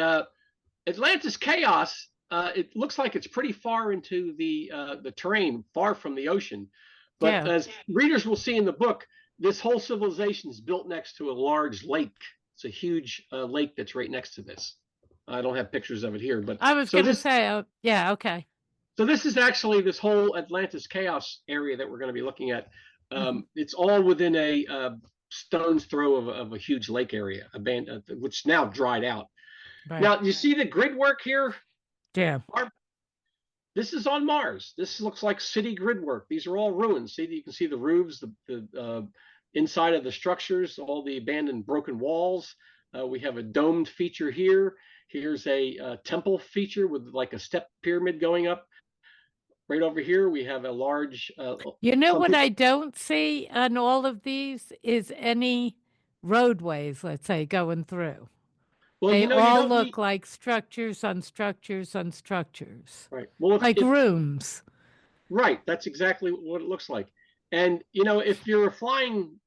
Atlantis Chaos, it looks like it's pretty far into the terrain, far from the ocean. But as readers will see in the book, this whole civilization is built next to a large lake. It's a huge lake that's right next to this. I don't have pictures of it here, but
I was going to say, okay.
So this is actually this whole Atlantis Chaos area that we're going to be looking at. It's all within a stone's throw of a huge lake area, which now dried out. Right. Now, you see the grid work here?
Yeah.
This is on Mars. This looks like city grid work. These are all ruins. See, you can see the roofs, the inside of the structures, all the abandoned broken walls. We have a domed feature here. Here's a temple feature with like a step pyramid going up. Right over here, we have a large.
You know what I don't see on all of these is any roadways, let's say, going through.
Well,
They
you
all
don't
look
need,
like structures on structures on structures,
right. Well,
like rooms.
right, that's exactly what it looks like. And if you're a flying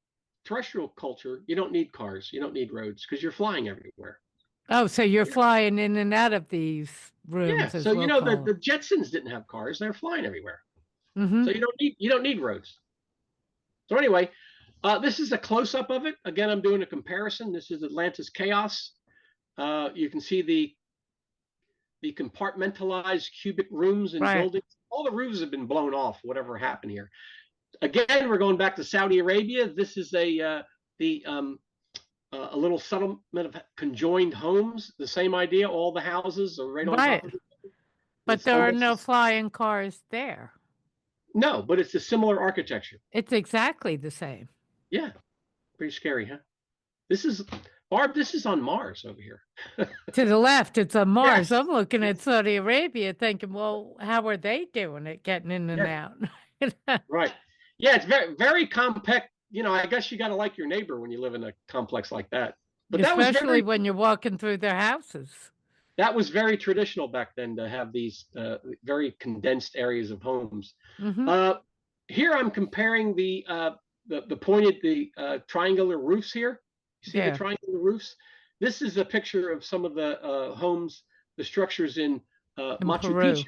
terrestrial culture, you don't need cars, you don't need roads because you're flying everywhere.
Oh, so you're flying in and out of these
Yeah,
rooms, as
so
we'll call
the Jetsons didn't have cars; they're flying everywhere.
them.
So you don't need roads. So anyway, this is a close up of it. Again, I'm doing a comparison. This is Atlantis chaos. You can see the compartmentalized cubic rooms and
Right.
buildings. All the roofs have been blown off. Whatever happened here. Again, we're going back to Saudi Arabia. This is a little settlement of conjoined homes. The same idea. All the houses are right on top of each other.
But
It's
there are
almost
no flying cars there.
no, but it's a similar architecture.
It's exactly the same.
Yeah, pretty scary, huh? This is Barb. This is on Mars over here.
To the left, it's on Mars.
Yes.
I'm looking at Saudi Arabia thinking, well, how are they doing it, getting in and out?
Right. Yeah, it's very, very compact. I guess you got to like your neighbor when you live in a complex like that. But
Especially when you're walking through their houses.
That was very traditional back then to have these very condensed areas of homes. Here I'm comparing the pointed, triangular roofs here. You see the triangular roofs? This is a picture of some of the homes, the structures in Machu Picchu,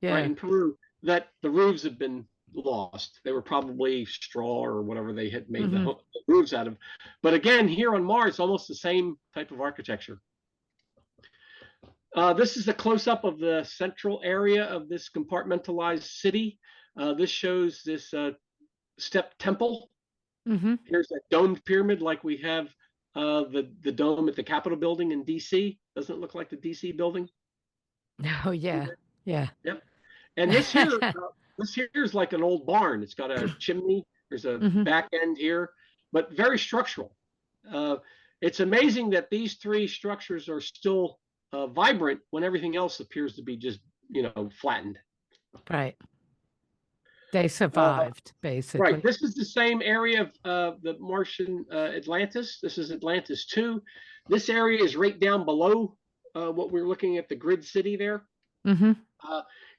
right, in Peru, that the roofs have been lost. They were probably straw or whatever they had made the roofs out of. But again, here on Mars, almost the same type of architecture. This is a close-up of the central area of this compartmentalized city. This shows this step temple. Here's a domed pyramid like we have the dome at the Capitol building in DC. Doesn't it look like the DC building?
Oh, yeah. Yeah.
Yep. And this here, this here is like an old barn. It's got a chimney. There's a back end here, but very structural. It's amazing that these three structures are still vibrant when everything else appears to be just, flattened.
Right. They survived, basically.
Right. This is the same area of the Martian Atlantis. This is Atlantis 2. This area is right down below what we're looking at, the grid city there.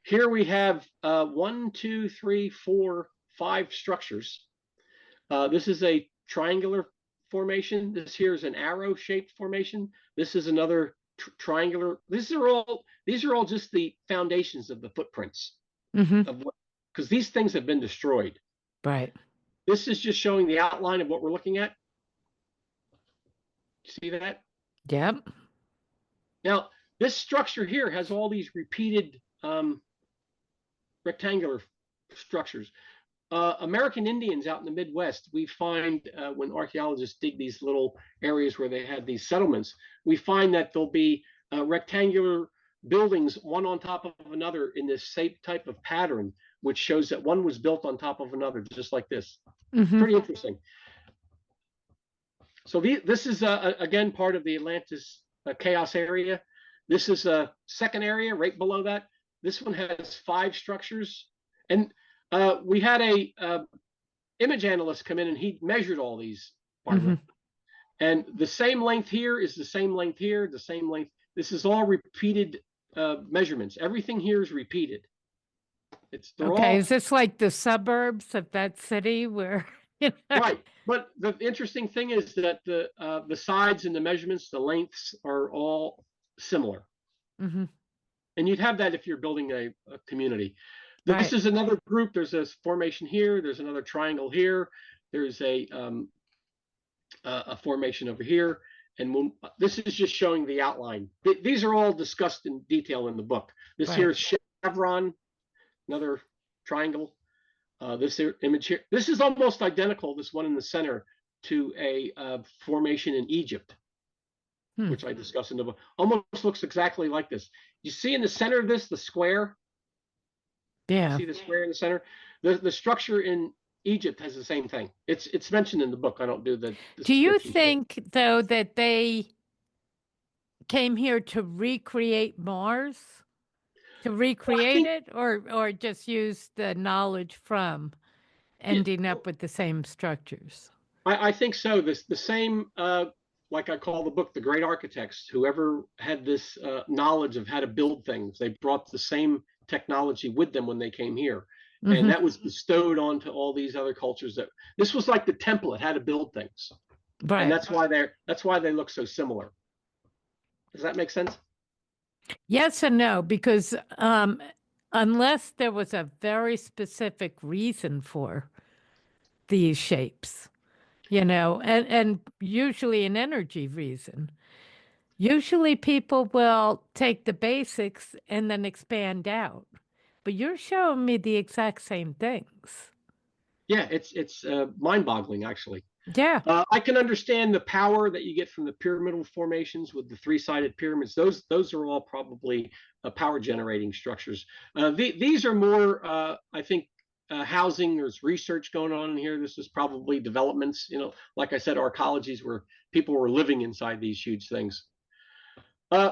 Here we have 1, 2, 3, 4, 5 structures. This is a triangular formation. This here is an arrow-shaped formation. This is another triangular. These are all just the foundations of the footprints of what, because these things have been destroyed.
Right.
This is just showing the outline of what we're looking at. See that?
Yep.
Now, this structure here has all these repeated rectangular structures. American Indians out in the Midwest, we find when archaeologists dig these little areas where they had these settlements, we find that there'll be rectangular buildings, one on top of another in this same type of pattern, which shows that one was built on top of another, just like this. Pretty interesting. So this is, again, part of the Atlantis chaos area. This is a second area right below that. This one has 5 structures. And we had a image analyst come in and he measured all these. And the same length here is the same length here, the same length. This is all repeated measurements. Everything here is repeated.
Okay, is this like the suburbs of that city where?
Right, but the interesting thing is that the sides and the measurements, the lengths are all similar. And you'd have that if you're building a community. This is another group. There's a formation here. There's another triangle here. There's a formation over here. And this is just showing the outline. These are all discussed in detail in the book. This here is chevron, another triangle. This image here. This is almost identical, this one in the center, to a formation in Egypt, which I discuss in the book. Almost looks exactly like this. You see in the center of this, the square?
Yeah.
See the square in the center? The structure in Egypt has the same thing. It's mentioned in the book. I don't do the
Do you
descriptions.
think, though, that they came here to recreate Mars? To recreate it, or just use the knowledge from ending up with the same structures?
I think so. The same, like I call the book, the great architects. Whoever had this knowledge of how to build things, they brought the same technology with them when they came here, and that was bestowed onto all these other cultures. That this was like the template, how to build things,
Right.
and that's why they look so similar. Does that make sense?
Yes and no, because unless there was a very specific reason for these shapes, and usually an energy reason. Usually people will take the basics and then expand out. But you're showing me the exact same things.
Yeah, it's mind-boggling actually.
Yeah.
I can understand the power that you get from the pyramidal formations with the three-sided pyramids. Those are all probably power generating structures. These are more, I think, housing. There's research going on in here. This is probably developments. Like I said, arcologies where people were living inside these huge things.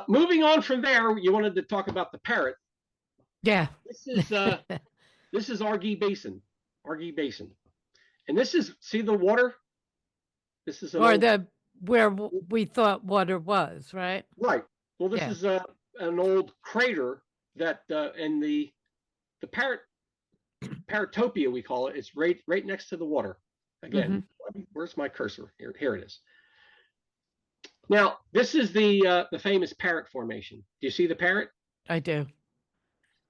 Moving on from there, you wanted to talk about the parrot.
Yeah.
This is Argy Basin, and this is see the water. This is
where we thought water was, right?
Right. Well, this is an old crater that and the paratopia we call it. It's right next to the water. Again, where's my cursor? Here it is. Now, this is the famous parrot formation. Do you see the parrot?
I do.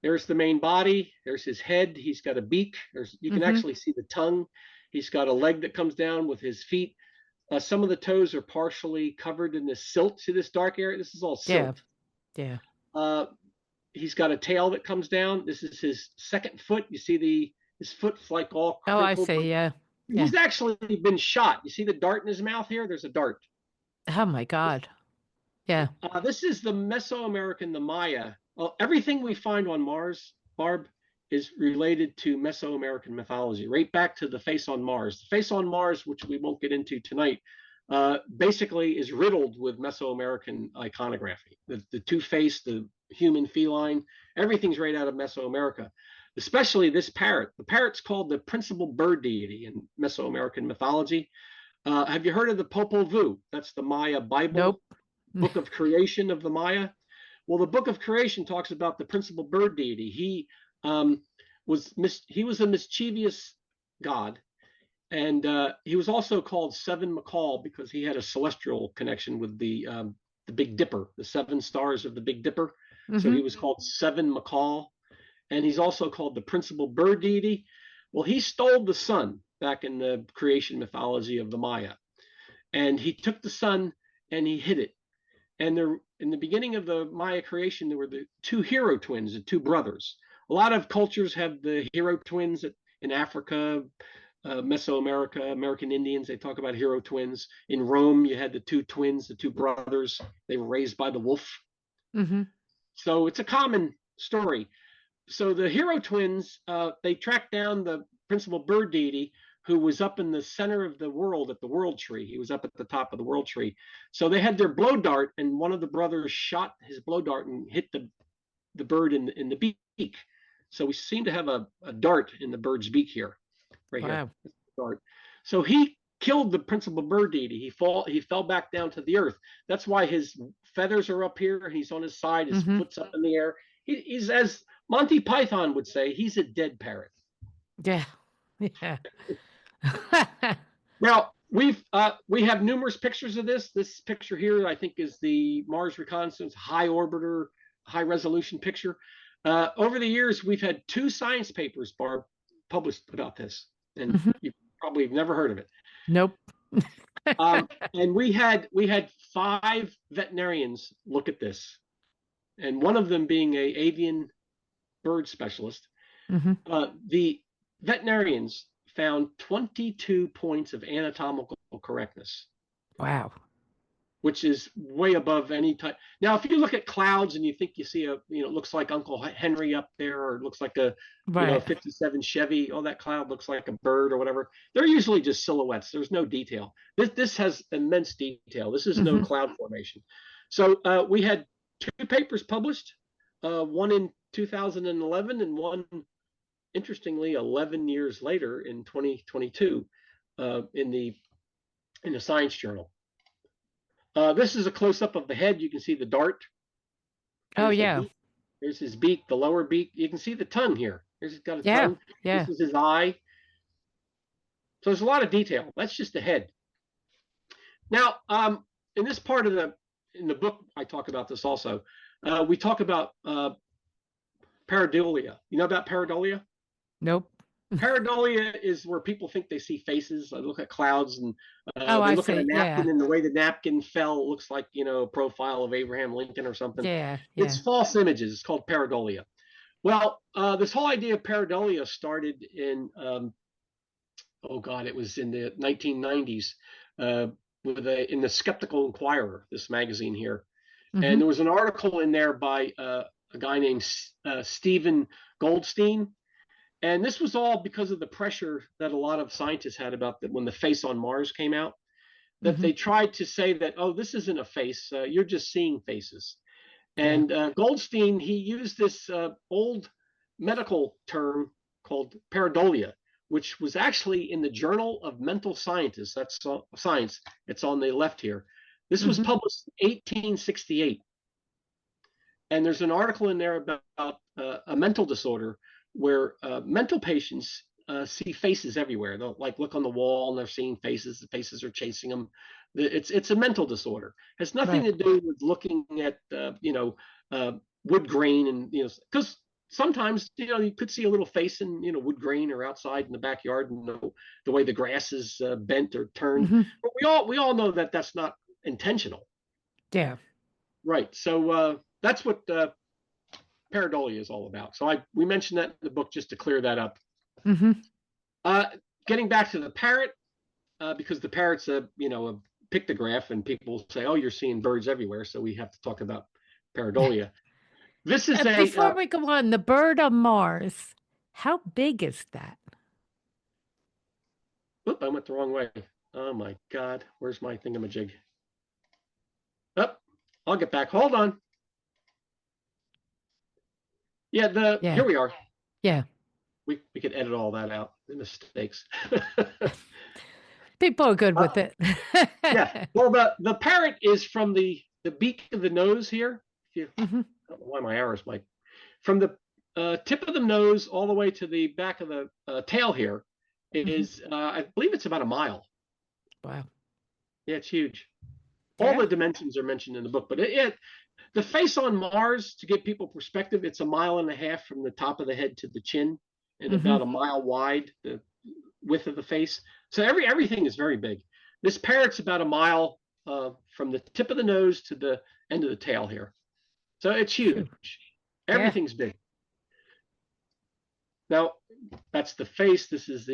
There's the main body. There's his head. He's got a beak. You can actually see the tongue. He's got a leg that comes down with his feet. Some of the toes are partially covered in this silt. See this dark area? This is all silt.
Yeah.
He's got a tail that comes down. This is his second foot. You see his foot's like all crumpled.
Oh, I see. Yeah.
He's actually been shot. You see the dart in his mouth here? There's a dart.
Oh my God. Yeah.
This is the Mesoamerican, the Maya. Everything we find on Mars, Barb, is related to Mesoamerican mythology, right back to the face on Mars. The face on Mars, which we won't get into tonight, basically is riddled with Mesoamerican iconography. The two-face, the human feline, everything's right out of Mesoamerica, especially this parrot. The parrot's called the principal bird deity in Mesoamerican mythology. Have you heard of the Popol Vuh? That's the Maya Bible.
Nope.
Book of creation of the Maya. Well, the book of creation talks about the principal bird deity. He was a mischievous god, and he was also called Seven Macaw because he had a celestial connection with the Big Dipper, the seven stars of the Big Dipper. So he was called Seven Macaw, and he's also called the principal bird deity. Well, he stole the sun back in the creation mythology of the Maya, and he took the sun and he hid it. And there, in the beginning of the Maya creation, there were the two hero twins, the two brothers. A lot of cultures have the hero twins in Africa, Mesoamerica, American Indians. They talk about hero twins. In Rome, you had the two twins, the two brothers. They were raised by the wolf. So it's a common story. So the hero twins, they tracked down the principal bird deity who was up in the center of the world at the world tree. He was up at the top of the world tree. So they had their blow dart, and one of the brothers shot his blow dart and hit the bird in the beak. So we seem to have a dart in the bird's beak here, right here. Dart. So he killed the principal bird deity. He fell back down to the earth. That's why his feathers are up here. He's on his side. His foot's up in the air. He's, as Monty Python would say, he's a dead parrot.
Yeah.
Now we have numerous pictures of this. This picture here, I think, is the Mars Reconnaissance high orbiter, high resolution picture. Over the years, we've had 2 science papers, Barb, published about this, and you probably have never heard of it.
Nope.
And we had 5 veterinarians look at this, and one of them being a avian bird specialist. The veterinarians found 22 points of anatomical correctness.
Wow.
which is way above any type. Now, if you look at clouds and you think you see it looks like Uncle Henry up there, or it looks like a,
Right.
57 Chevy. Oh, that cloud looks like a bird or whatever. They're usually just silhouettes. There's no detail. This has immense detail. This is no cloud formation. So we had 2 papers published, one in 2011 and one, interestingly, 11 years later in 2022 in the Science Journal. This is a close-up of the head. You can see the dart.
Oh, yeah.
There's his beak, the lower beak. You can see the tongue here. He's got a tongue.
Yeah.
This is his eye. So there's a lot of detail. That's just the head. Now, in this part of in the book, I talk about this also. We talk about pareidolia. You know about pareidolia?
Nope.
Pareidolia is where people think they see faces. I look at clouds and they look at a napkin, and the way the napkin fell looks like, a profile of Abraham Lincoln or something.
Yeah.
It's false images. It's called pareidolia. Well, this whole idea of pareidolia started in, it was in the 1990s in the Skeptical Inquirer, this magazine here. And there was an article in there by a guy named Stephen Goldstein. And this was all because of the pressure that a lot of scientists had about when the face on Mars came out, that they tried to say that, oh, this isn't a face, you're just seeing faces. And Goldstein, he used this old medical term called pareidolia, which was actually in the Journal of Mental Scientists. That's science. It's on the left here. This was published in 1868. And there's an article in there about a mental disorder where mental patients see faces everywhere. They'll look on the wall and they're seeing faces. The faces are chasing them. It's a mental disorder. It has nothing to do with looking at wood grain, and because sometimes you could see a little face in wood grain or outside in the backyard, and the way the grass is bent or turned. But we all know that that's not intentional.
Yeah.
Right. So that's what pareidolia is all about. So we mentioned that in the book just to clear that up. Getting back to the parrot, because the parrot's a pictograph, and people say, oh, you're seeing birds everywhere, so we have to talk about pareidolia. This is
before we go on, the bird on Mars, how big is that?
Oop, I went the wrong way. Oh my God, where's my thingamajig? Oh, I'll get back. Hold on. Yeah, here we are.
Yeah.
We could edit all that out, the mistakes.
People are good with it.
Yeah. Well, the parrot is from the beak of the nose here. I don't know why my arrows might. From the tip of the nose all the way to the back of the tail here is, I believe it's about a mile.
Wow.
Yeah, it's huge. All the dimensions are mentioned in the book, but the face on Mars, to give people perspective, it's 1.5 miles from the top of the head to the chin, and about 1 mile wide, the width of the face. So everything is very big. This parrot's about 1 mile from the tip of the nose to the end of the tail here. So it's huge. Everything's big. Now, that's the face. This is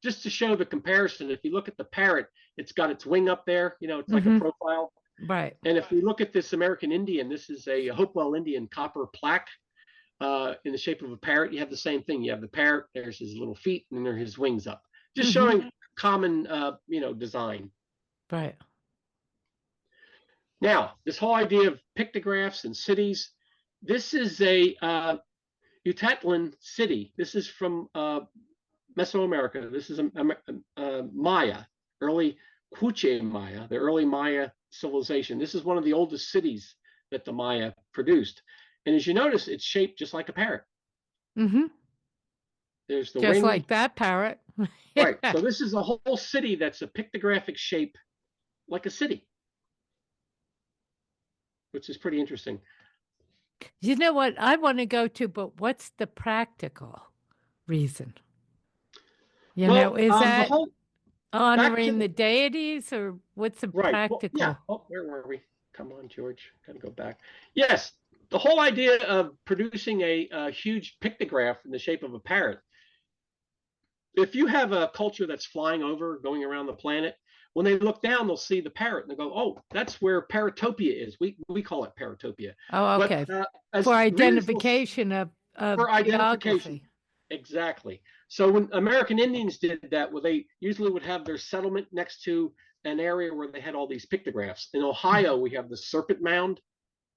just to show the comparison. If you look at the parrot, it's got its wing up there. It's like a profile.
Right.
And if we look at this American Indian, this is a Hopewell Indian copper plaque in the shape of a parrot. You have the same thing. You have the parrot, there's his little feet, and there are his wings up. Just showing common, design.
Right.
Now, this whole idea of pictographs and cities, this is a Yucatlan city. This is from Mesoamerica. This is a Maya, early Quiche Maya, the early Maya civilization. This is one of the oldest cities that the Maya produced. And as you notice, it's shaped just like a parrot. There's the
just
wing.
like that parrot.
Right. So this is a whole city that's a pictographic shape like a city, which is pretty interesting.
You know what I want to go to, but what's the practical reason? Is that honoring the deities, or what's the practical?
Well, yeah. Oh, where were we? Come on, George. Got to go back. Yes, the whole idea of producing a huge pictograph in the shape of a parrot. If you have a culture that's flying over, going around the planet, when they look down, they'll see the parrot and they go, "Oh, that's where Paratopia is." We call it Paratopia.
Oh, okay.
But,
for identification of
for identification.
geography.
Exactly. So when American Indians did that, well, they usually would have their settlement next to an area where they had all these pictographs. In Ohio, we have the Serpent Mound.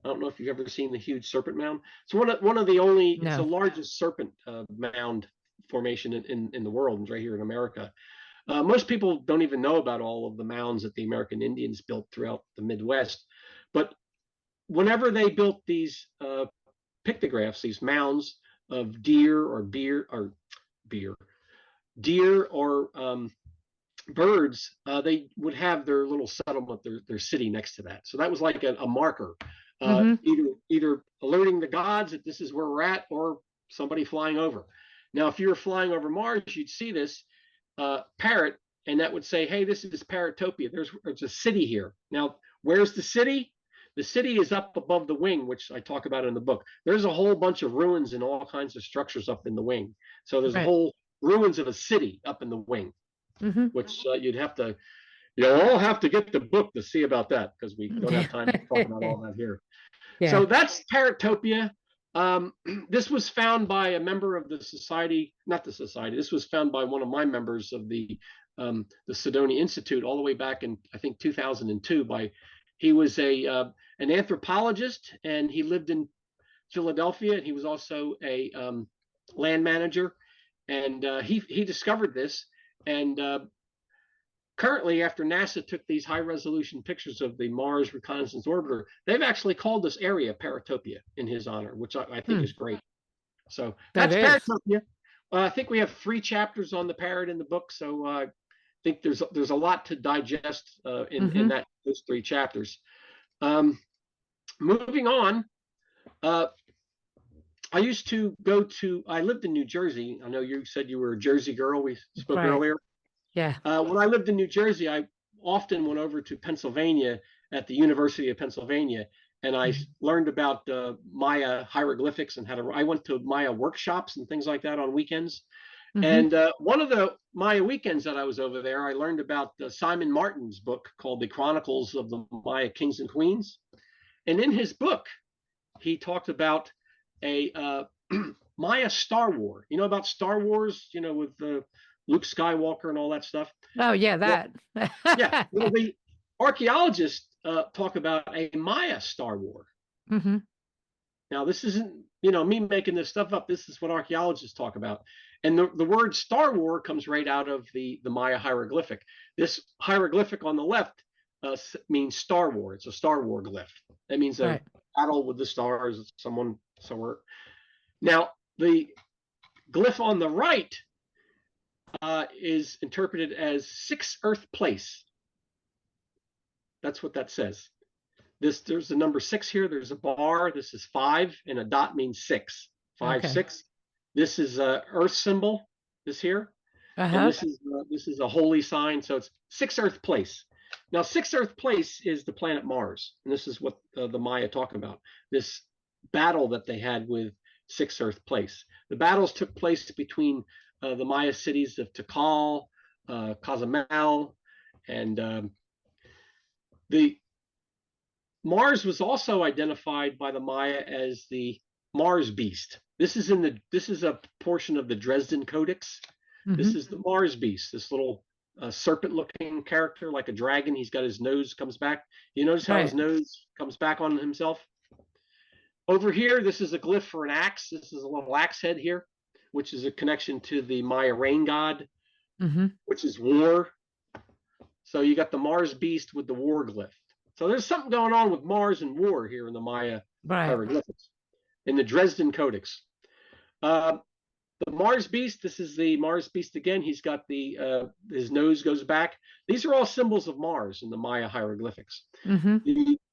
I don't know if you've ever seen the huge Serpent Mound. It's one of the only, it's the largest serpent mound formation in the world, and right here in America. Most people don't even know about all of the mounds that the American Indians built throughout the Midwest. But whenever they built these pictographs, these mounds of deer or birds, they would have their little settlement, their city next to that. So that was like a marker, either alerting the gods that this is where we're at, or somebody flying over. Now, if you were flying over Mars, you'd see this parrot, and that would say, "Hey, this is Paratopia. There's a city here." Now, where's the city? The city is up above the wing, which I talk about in the book. There's a whole bunch of ruins and all kinds of structures up in the wing. So there's a whole ruins of a city up in the wing, which you'd have to, all have to get the book to see about that, because we don't have time to talk about all that here. Yeah. So that's Paratopia. This was found by a member of the society, not the society. This was found by one of my members of the Cydonia Institute all the way back in, I think, 2002. He was an anthropologist, and he lived in Philadelphia, and he was also a land manager, and he discovered this. And currently, after NASA took these high-resolution pictures of the Mars Reconnaissance Orbiter, they've actually called this area Paratopia in his honor, which I think is great. So that's Paratopia. I think we have 3 chapters on the parrot in the book, so I think there's a lot to digest in those 3 chapters. Moving on, I used to I lived in New Jersey. I know you said you were a Jersey girl. We spoke earlier.
Yeah.
When I lived in New Jersey, I often went over to Pennsylvania at the University of Pennsylvania, and I learned about Maya hieroglyphics and I went to Maya workshops and things like that on weekends. And one of the Maya weekends that I was over there, I learned about Simon Martin's book called The Chronicles of the Maya Kings and Queens. And in his book, he talked about a Maya Star War. You know about Star Wars, with Luke Skywalker and all that stuff?
Oh, yeah, that.
Yeah. Well, the archaeologists talk about a Maya Star War. Now, this isn't, me making this stuff up. This is what archaeologists talk about. And the word Star War comes right out of the Maya hieroglyphic. This hieroglyphic on the left means Star War. It's a Star War glyph. That means a battle with the stars, someone somewhere. Now, the glyph on the right is interpreted as 6 Earth place. That's what that says. There's the number 6 here. There's a bar. This is 5, and a dot means 6. 5, 6. This is a Earth symbol. This here, and this is a holy sign. So it's 6 Earth place. Now, 6 Earth place is the planet Mars, and this is what the Maya talk about. This battle that they had with 6 Earth place. The battles took place between the Maya cities of Tikal, Cozumel, and the Mars was also identified by the Maya as the Mars beast. This is a portion of the Dresden Codex. This is the Mars beast. This little serpent-looking character, like a dragon. He's got his nose comes back. You notice how his nose comes back on himself? Over here, this is a glyph for an axe. This is a little axe head here, which is a connection to the Maya rain god, which is war. So you got the Mars beast with the war glyph. So there's something going on with Mars and war here in the Maya hieroglyphics, in the Dresden Codex. The Mars beast, this is the Mars beast again. He's got his nose goes back. These are all symbols of Mars in the Maya hieroglyphics.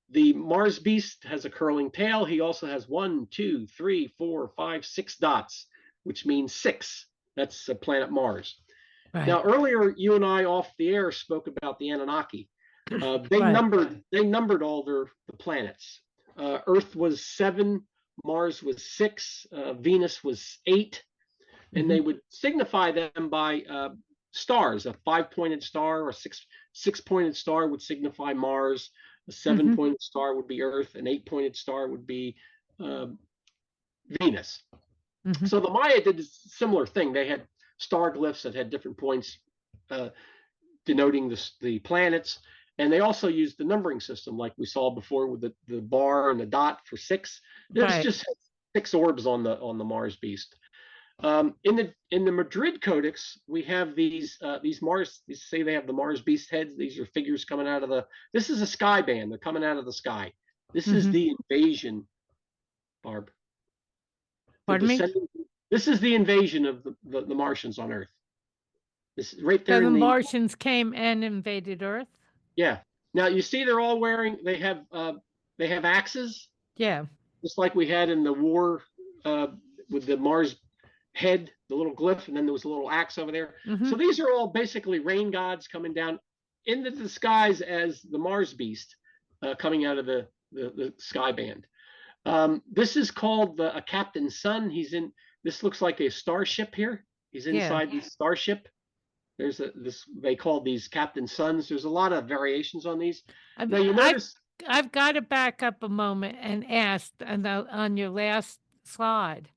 The Mars beast has a curling tail. He also has 1, 2, 3, 4, 5, 6 dots, which means 6. That's planet Mars. Now, earlier, you and I off the air spoke about the Anunnaki. They numbered all the planets. Earth was 7, Mars was 6, Venus was 8, and they would signify them by stars, a 5-pointed star or 6-pointed star would signify Mars. A 7-pointed star would be Earth. An 8-pointed star would be Venus. So the Maya did a similar thing. They had star glyphs that had different points denoting the planets. And they also used the numbering system like we saw before with the bar and the dot for 6. This just has 6 orbs on the Mars beast. In the Madrid Codex, we have these Mars. Say they have the Mars beast heads. These are figures coming out of the. This is a sky band. They're coming out of the sky. This is the invasion, Barb.
Pardon me?
This is the invasion of the Martians on Earth. This is right there.
So the Martians came and invaded Earth.
Yeah. Now you see, they're all wearing. They have axes.
Yeah.
Just like we had in the war with the Mars head, the little glyph, and then there was a little axe over there. So these are all basically rain gods coming down into the skies as the Mars beast coming out of the sky band. This is called a Captain Sun. This looks like a starship here. He's inside the starship. There's they call these Captain Suns. There's a lot of variations on these. Now you notice
I've got to back up a moment and ask on your last slide.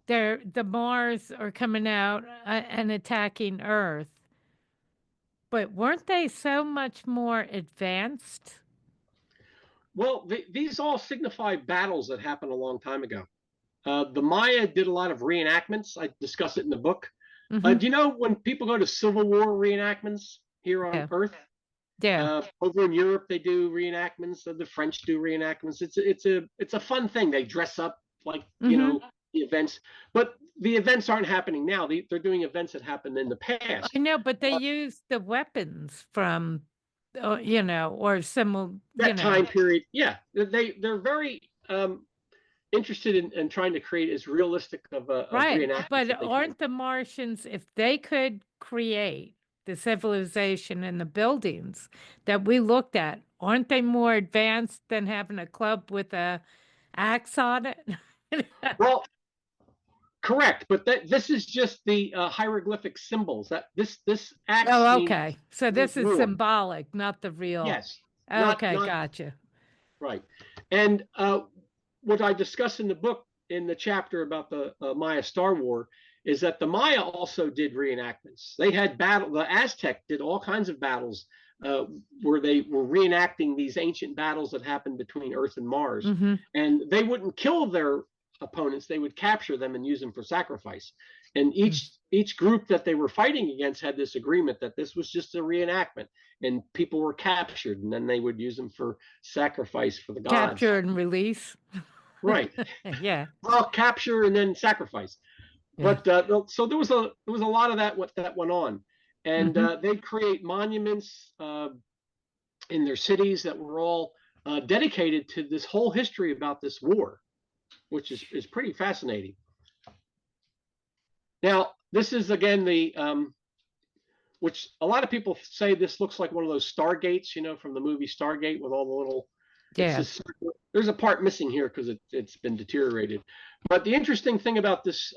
The Mars are coming out and attacking Earth, but weren't they so much more advanced?
Well, these all signify battles that happened a long time ago. The Maya did a lot of reenactments. I discuss it in the book. Do you know when people go to Civil War reenactments here on Earth?
Yeah.
Over in Europe, they do reenactments. The French do reenactments. It's a fun thing. They dress up like you know the events, but the events aren't happening now. They're doing events that happened in the past.
I know, but they use the weapons from, or similar
time period. Yeah, they're very interested in trying to create as realistic of a reenactment.
But aren't the Martians, if they could create the civilization and the buildings that we looked at, aren't they more advanced than having a club with a axe on it?
Well, correct, but this is just the hieroglyphic symbols. That this axe.
Oh, okay. So this is symbolic, not the real.
Yes.
Okay, gotcha.
Right, and what I discuss in the book in the chapter about the Maya Star War is that the Maya also did reenactments. They had the Aztec did all kinds of battles where they were reenacting these ancient battles that happened between Earth and Mars. And they wouldn't kill their opponents, they would capture them and use them for sacrifice. And each group that they were fighting against had this agreement that this was just a reenactment, and people were captured, and then they would use them for sacrifice for the gods.
Capture and release.
Right.
Yeah.
Well, capture and then sacrifice. Yeah. But so there was a lot of that went on, and they'd create monuments in their cities that were all dedicated to this whole history about this war, which is pretty fascinating. Now, this is again which a lot of people say this looks like one of those stargates, from the movie Stargate with all the little. Yeah. There's a part missing here because it's been deteriorated. But the interesting thing about this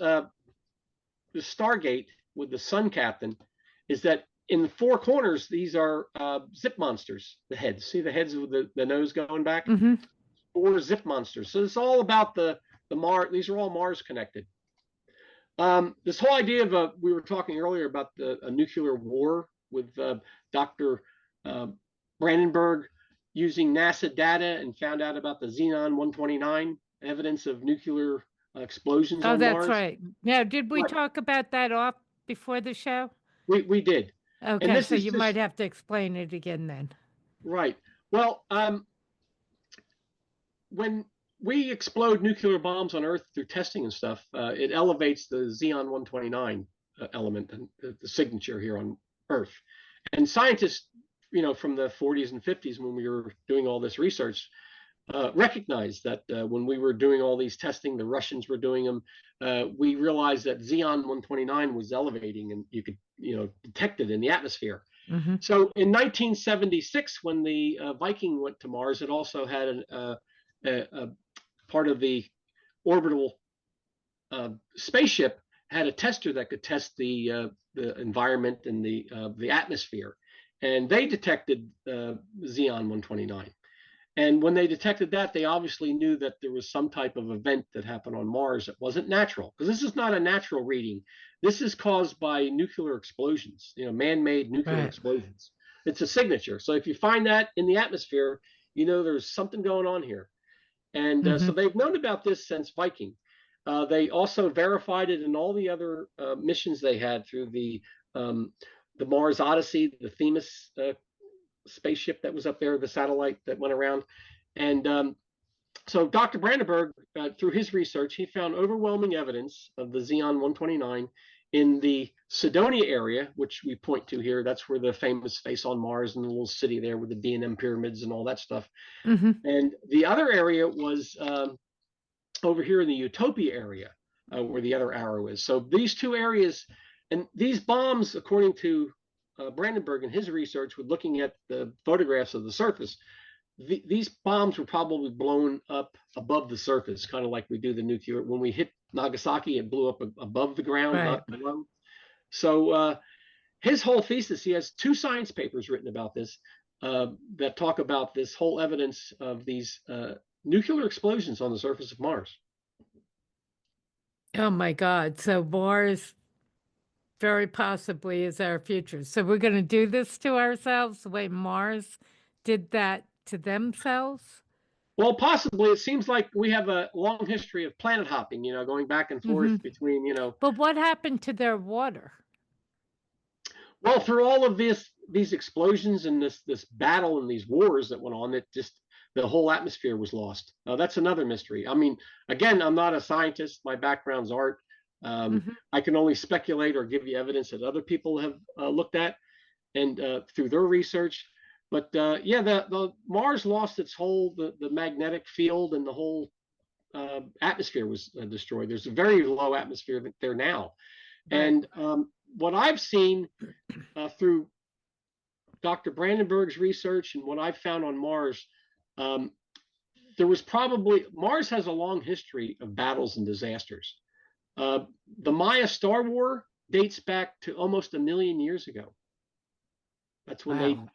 Stargate with the Sun Captain is that in the 4 corners, these are zip monsters. The heads. See the heads with the nose going back? 4 zip monsters. So it's all about the Mars. These are all Mars connected. This whole idea of we were talking earlier about a nuclear war with Dr. Brandenburg using NASA data and found out about the Xenon 129 evidence of nuclear explosions on Mars. Oh, that's
right. Now, did we talk about that off before the show?
We did.
Okay, so you might have to explain it again then.
Right. Well, when we explode nuclear bombs on Earth through testing and stuff, it elevates the Xenon 129 element, and the signature here on Earth. And scientists, from the 40s and 50s, when we were doing all this research, recognized that when we were doing all these testing, the Russians were doing them, we realized that Xenon 129 was elevating, and you could, detect it in the atmosphere. So in 1976, when the Viking went to Mars, it also had a part of the orbital spaceship had a tester that could test the environment and the atmosphere. and they detected Xeon 129. And when they detected that, they obviously knew that there was some type of event that happened on Mars that wasn't natural, because this is not a natural reading. This is caused by nuclear explosions, man-made nuclear explosions. It's a signature. So if you find that in the atmosphere, there's something going on here. And so they've known about this since Viking. They also verified it in all the other missions they had through the Mars Odyssey, the Themis spaceship that was up there, the satellite that went around. And so Dr. Brandenburg, through his research, he found overwhelming evidence of the Xeon 129 in the Cydonia area, which we point to here. That's where the famous face on Mars and the little city there with the D&M pyramids and all that stuff. And the other area was over here in the Utopia area, where the other arrow is. So these two areas, and these bombs, according to Brandenburg and his research with looking at the photographs of the surface, these bombs were probably blown up above the surface, kind of like we do the nuclear. When we hit Nagasaki, it blew up above the ground, not below. So his whole thesis, he has 2 science papers written about this that talk about this whole evidence of these nuclear explosions on the surface of Mars.
Oh my God. So Mars very possibly is our future. So we're going to do this to ourselves the way Mars did that to themselves?
Well, possibly. It seems like we have a long history of planet hopping, going back and forth between,
But what happened to their water?
Well, through all of these explosions and this battle and these wars that went on, the whole atmosphere was lost. That's another mystery. I mean, again, I'm not a scientist. My background's art. I can only speculate or give you evidence that other people have looked at and through their research. But the Mars lost its whole the magnetic field, and the whole atmosphere was destroyed. There's a very low atmosphere there now. And what I've seen through Dr. Brandenburg's research and what I've found on Mars, Mars has a long history of battles and disasters. The Maya Star War dates back to almost 1 million years ago. That's when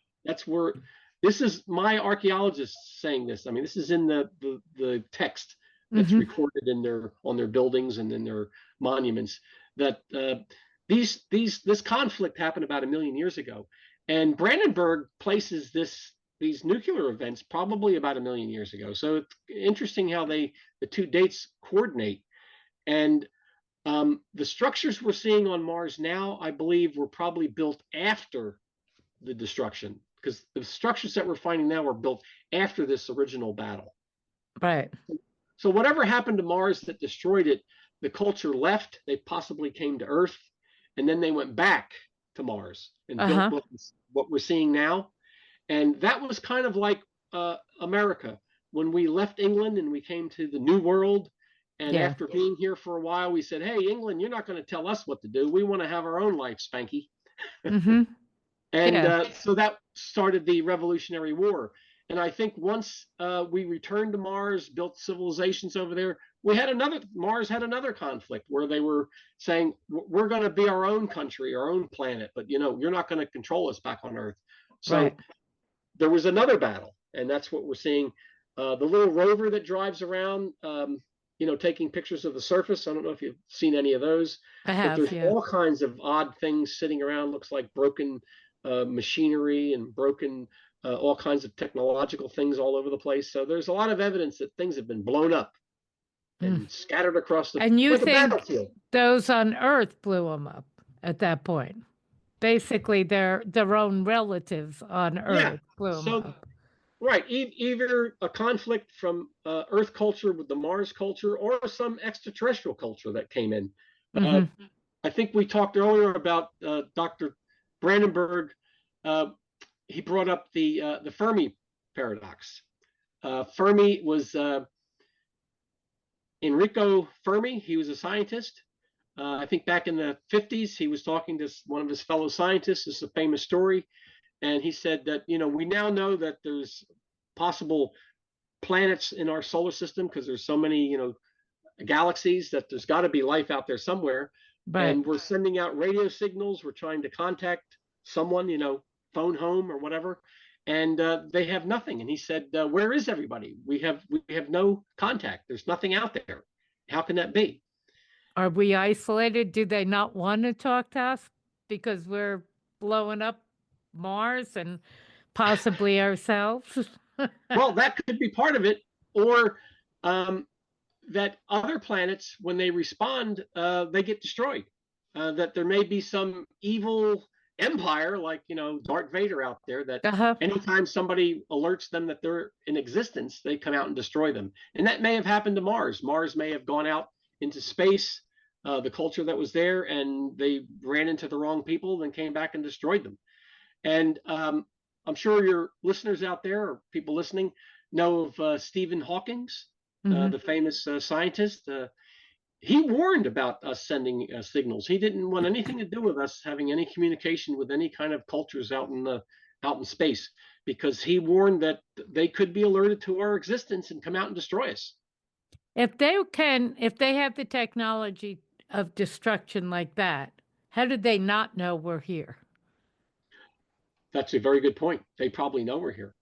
this is my archaeologists saying this. I mean, this is in the text that's recorded on their buildings and in their monuments, that this conflict happened about 1 million years ago. And Brandenburg places these nuclear events probably about 1 million years ago. So it's interesting how the 2 dates coordinate. And the structures we're seeing on Mars now, I believe, were probably built after the destruction, because the structures that we're finding now were built after this original battle.
Right.
So whatever happened to Mars that destroyed it, the culture left, they possibly came to Earth, and then they went back to Mars and built what we're seeing now. And that was kind of like America. When we left England and we came to the New World, and after being here for a while, we said, hey, England, you're not going to tell us what to do. We want to have our own life, Spanky. And so that started the Revolutionary War. And I think once we returned to Mars, built civilizations over there, Mars had another conflict where they were saying, we're going to be our own country, our own planet, but you're not going to control us back on Earth. So there was another battle, and that's what we're seeing. The little rover that drives around, taking pictures of the surface. I don't know if you've seen any of those.
I have,
but there's all kinds of odd things sitting around. Looks like broken machinery and broken all kinds of technological things all over the place. So there's a lot of evidence that things have been blown up and scattered across the
And you
like
think
battlefield.
Those on Earth blew them up at that point? Basically, their own relatives on Earth blew them up.
Right, either a conflict from Earth culture with the Mars culture, or some extraterrestrial culture that came in. I think we talked earlier about Dr. Brandenburg. He brought up the Fermi paradox. Fermi was Enrico Fermi. He was a scientist. I think back in the 50s, he was talking to one of his fellow scientists. This is a famous story. And he said that, we now know that there's possible planets in our solar system because there's so many, galaxies, that there's got to be life out there somewhere. And we're sending out radio signals. We're trying to contact someone, phone home or whatever, and they have nothing. And he said, "Where is everybody? We have no contact. There's nothing out there. How can that be?"
Are we isolated? Do they not want to talk to us because we're blowing up Mars and possibly ourselves?
Well, that could be part of it, or that other planets, when they respond, they get destroyed. That there may be some evil empire, like Darth Vader out there, that anytime somebody alerts them that they're in existence, they come out and destroy them. And that may have happened to Mars. Mars may have gone out into space, the culture that was there, and they ran into the wrong people, then came back and destroyed them. And I'm sure your listeners out there, or people listening, know of Stephen Hawking, the famous scientist. He warned about us sending signals. He didn't want anything to do with us having any communication with any kind of cultures out in space, because he warned that they could be alerted to our existence and come out and destroy us.
If they have the technology of destruction like that, how did they not know we're here?
That's a very good point. They probably know we're here.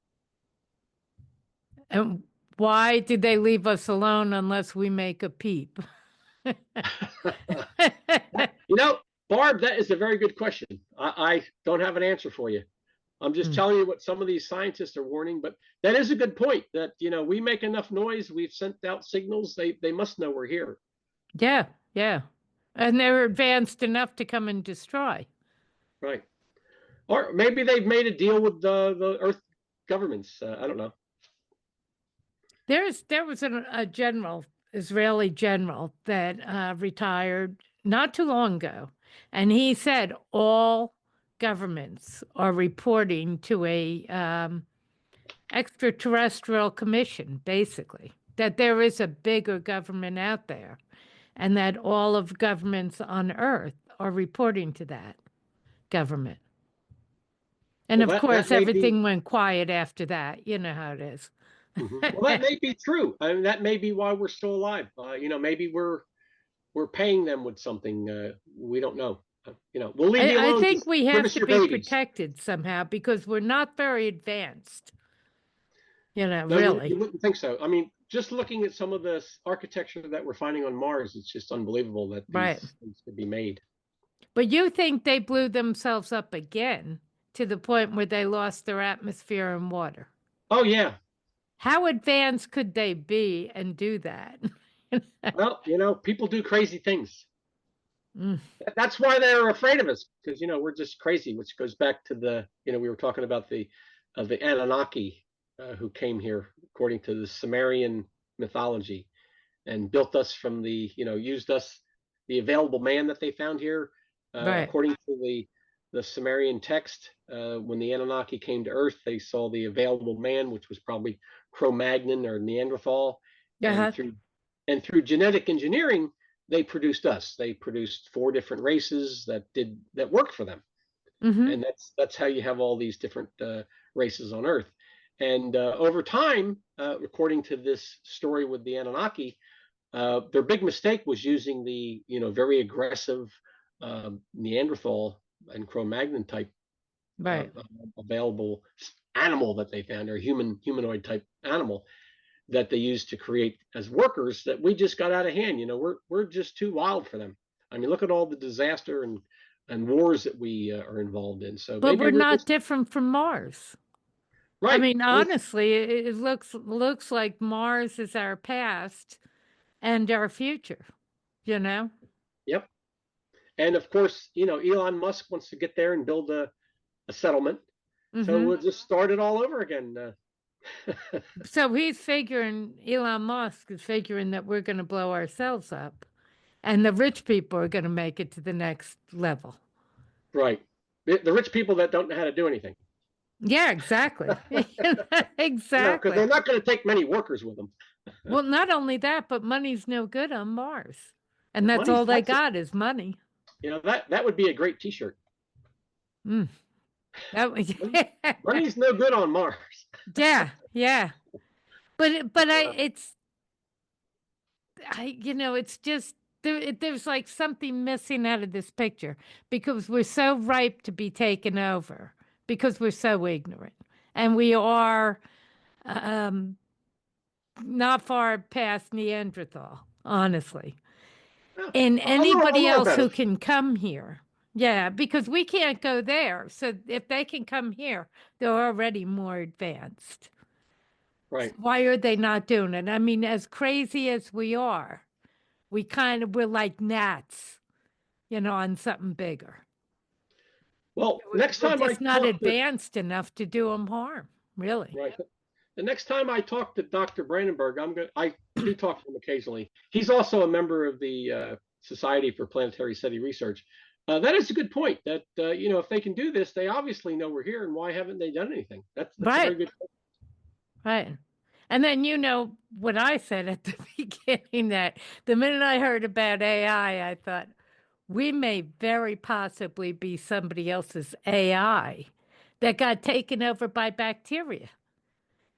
And why did they leave us alone unless we make a peep?
Barb, that is a very good question. I don't have an answer for you. I'm just telling you what some of these scientists are warning, but that is a good point, that we make enough noise, we've sent out signals, they must know we're here.
Yeah. And they're advanced enough to come and destroy.
Right. Or maybe they've made a deal with the Earth governments. I don't know.
There was a general, Israeli general, that retired not too long ago, and he said all governments are reporting to a extraterrestrial commission, basically, that there is a bigger government out there, and that all of governments on Earth are reporting to that government. And of course, everything went quiet after that. You know how it is.
Well, that may be true. I mean, that may be why we're still alive. Maybe we're paying them with something. We don't know. We'll leave you alone.
I think we have to be protected somehow because we're not very advanced.
No,
really.
You wouldn't think so. I mean, just looking at some of the architecture that we're finding on Mars, it's just unbelievable that these things could be made.
But you think they blew themselves up again to the point where they lost their atmosphere and water?
Oh, yeah.
How advanced could they be and do that?
Well, people do crazy things. That's why they're afraid of us, because we're just crazy, which goes back to we were talking about the Anunnaki who came here according to the Sumerian mythology and built us from used us, the available man that they found here, according to the Sumerian text. When the Anunnaki came to Earth, they saw the available man, which was probably Cro-Magnon or Neanderthal. And through genetic engineering, they produced us. They produced 4 different races that worked for them. And that's how you have all these different races on Earth. And over time, according to this story with the Anunnaki, their big mistake was using the very aggressive Neanderthal and Cro-Magnon type available animal that they found, or humanoid type animal that they used to create as workers, that we just got out of hand. We're just too wild for them. I mean, look at all the disaster and wars that we are involved in. So,
but we're not different from Mars.
Right.
I mean, honestly, it looks like Mars is our past and our future.
Yep. And of course, Elon Musk wants to get there and build a settlement. So we'll just start it all over again.
So Elon Musk is figuring that we're going to blow ourselves up and the rich people are going to make it to the next level.
Right. The rich people that don't know how to do anything.
Yeah, exactly. Exactly.
Because they're not going to take many workers with them.
Well, not only that, but money's no good on Mars. And that's all they got is money.
That would be a great T-shirt. Money's no good on Mars.
Yeah. But it's just there's like something missing out of this picture because we're so ripe to be taken over because we're so ignorant. And we are not far past Neanderthal, honestly. And anybody else who can come here. Yeah, because we can't go there. So if they can come here, they're already more advanced.
Right.
Why are they not doing it? I mean, as crazy as we are, we're like gnats, on something bigger.
Well,
We're just not advanced enough to do them harm, really.
Right. The next time I talk to Dr. Brandenburg, I do talk to him occasionally. He's also a member of the Society for Planetary SETI Research. That is a good point. That if they can do this, they obviously know we're here, and why haven't they done anything? That's
right.
A very good point.
Right. And then what I said at the beginning, that the minute I heard about AI, I thought we may very possibly be somebody else's AI that got taken over by bacteria.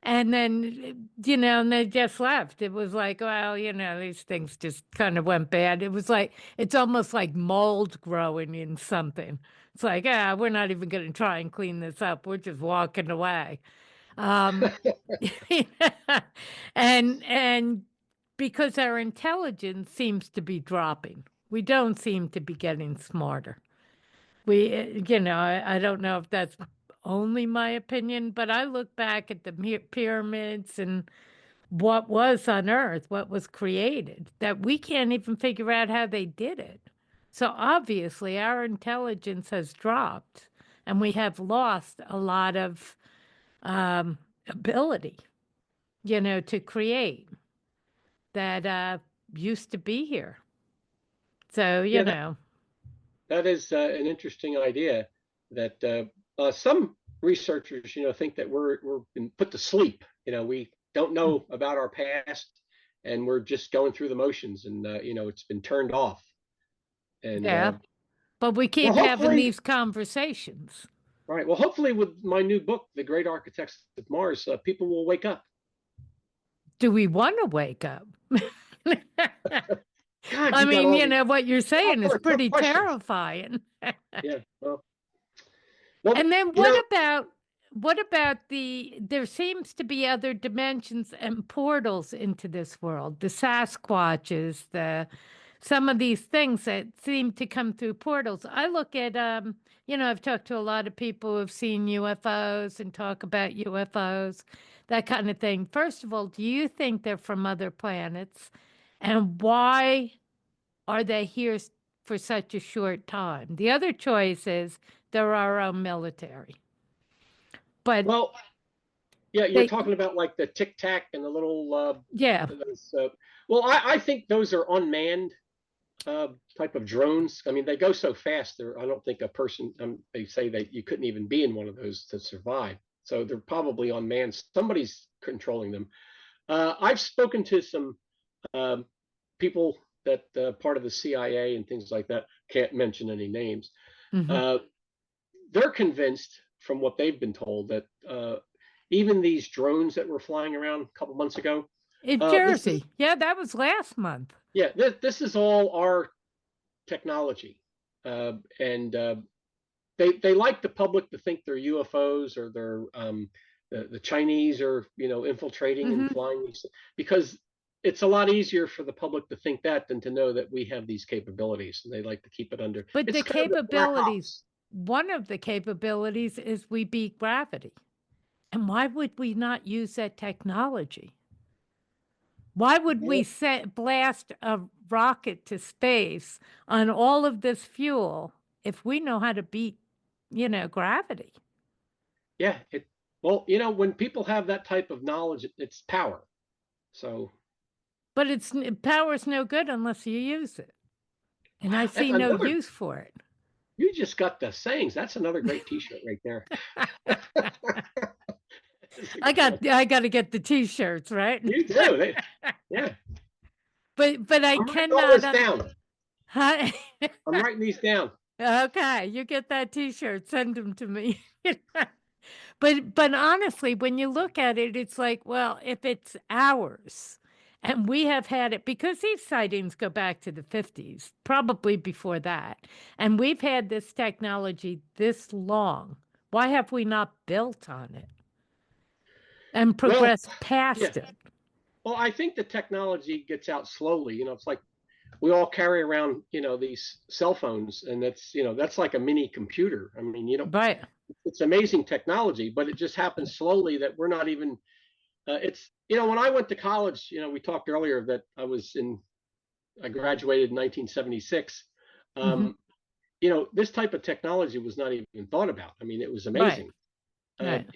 And then, and they just left. It was like, well, these things just kind of went bad. It was like, it's almost like mold growing in something. It's like, we're not even going to try and clean this up. We're just walking away. And because our intelligence seems to be dropping, we don't seem to be getting smarter. I don't know if that's only my opinion, but I look back at the pyramids and what was on Earth, what was created, that we can't even figure out how they did it. So obviously our intelligence has dropped, and we have lost a lot of ability, to create that used to be here. So,
that is an interesting idea, that some researchers, think that we're been put to sleep. We don't know about our past, and we're just going through the motions, and it's been turned off. And
but we keep having these conversations.
Right. Well, hopefully with my new book, The Great Architects of Mars, people will wake up.
Do we want to wake up?
God,
I mean, what you're saying is pretty terrifying.
Yeah. Well,
and then what about there seems to be other dimensions and portals into this world, the Sasquatches, some of these things that seem to come through portals. I look at, I've talked to a lot of people who have seen UFOs and talk about UFOs, that kind of thing. First of all, do you think they're from other planets? And why are they here for such a short time? The other choice is they're our own military. But
you're talking about like the Tic Tac and the little I think those are unmanned type of drones. I mean, they go so fast. I don't think a person. They say that you couldn't even be in one of those to survive. So they're probably unmanned. Somebody's controlling them. I've spoken to some people that part of the CIA and things like that. Can't mention any names. Mm-hmm. They're convinced, from what they've been told, that even these drones that were flying around a couple months ago
in Jersey, that was last month.
Yeah, this is all our technology, and they like the public to think they're UFOs, or they're the Chinese are infiltrating mm-hmm. and flying these, because it's a lot easier for the public to think that than to know that we have these capabilities, and they like to keep it under.
But the capabilities, one of the capabilities is we beat gravity. And why would we not use that technology? Why would we blast a rocket to space on all of this fuel if we know how to beat, gravity?
Yeah. When people have that type of knowledge, it's power. So.
But power's no good unless you use it. And I see no use for it.
You just got the sayings. That's another great T-shirt right there.
I got to get the T-shirts, right?
You do, yeah.
But I cannot.
Write this down.
Huh?
I'm writing these down.
Okay, you get that T-shirt. Send them to me. But honestly, when you look at it, it's like, well, if it's ours, and we have had it, because these sightings go back to the 50s, probably before that, and we've had this technology this long Why have we not built on it and
Well,
progressed
yeah.
past it?
Well, I think the technology gets out slowly. It's like we all carry around, these cell phones, and that's like a mini computer. I mean,
Right.
it's amazing technology, but it just happens slowly that we're not even. It's when I went to college, we talked earlier that I graduated in 1976.
Mm-hmm.
This type of technology was not even thought about. I mean, it was
Right.
amazing.
Right.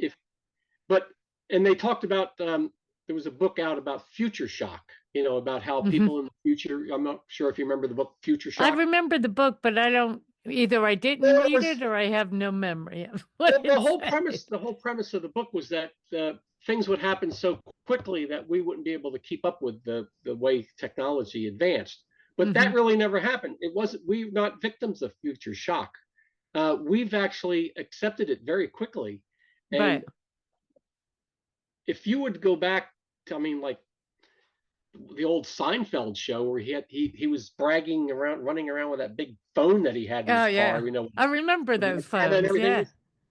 And they talked about there was a book out about future shock, about how
Mm-hmm.
people in the future. I'm not sure if you remember the book Future
I
Shock.
remember the book, but I don't either. I didn't
Well,
read it, or I have no memory of what
the
it
whole
said.
premise of the book was that things would happen so quickly that we wouldn't be able to keep up with the way technology advanced. But
Mm-hmm.
that really never happened. It wasn't. We're not victims of future shock. We've actually accepted it very quickly. And
Right.
if you would go back to, I mean, like the old Seinfeld show where he was bragging around, running around with that big phone that he had in his
yeah.
car,
I remember those
and
phones.
everything.
Yeah.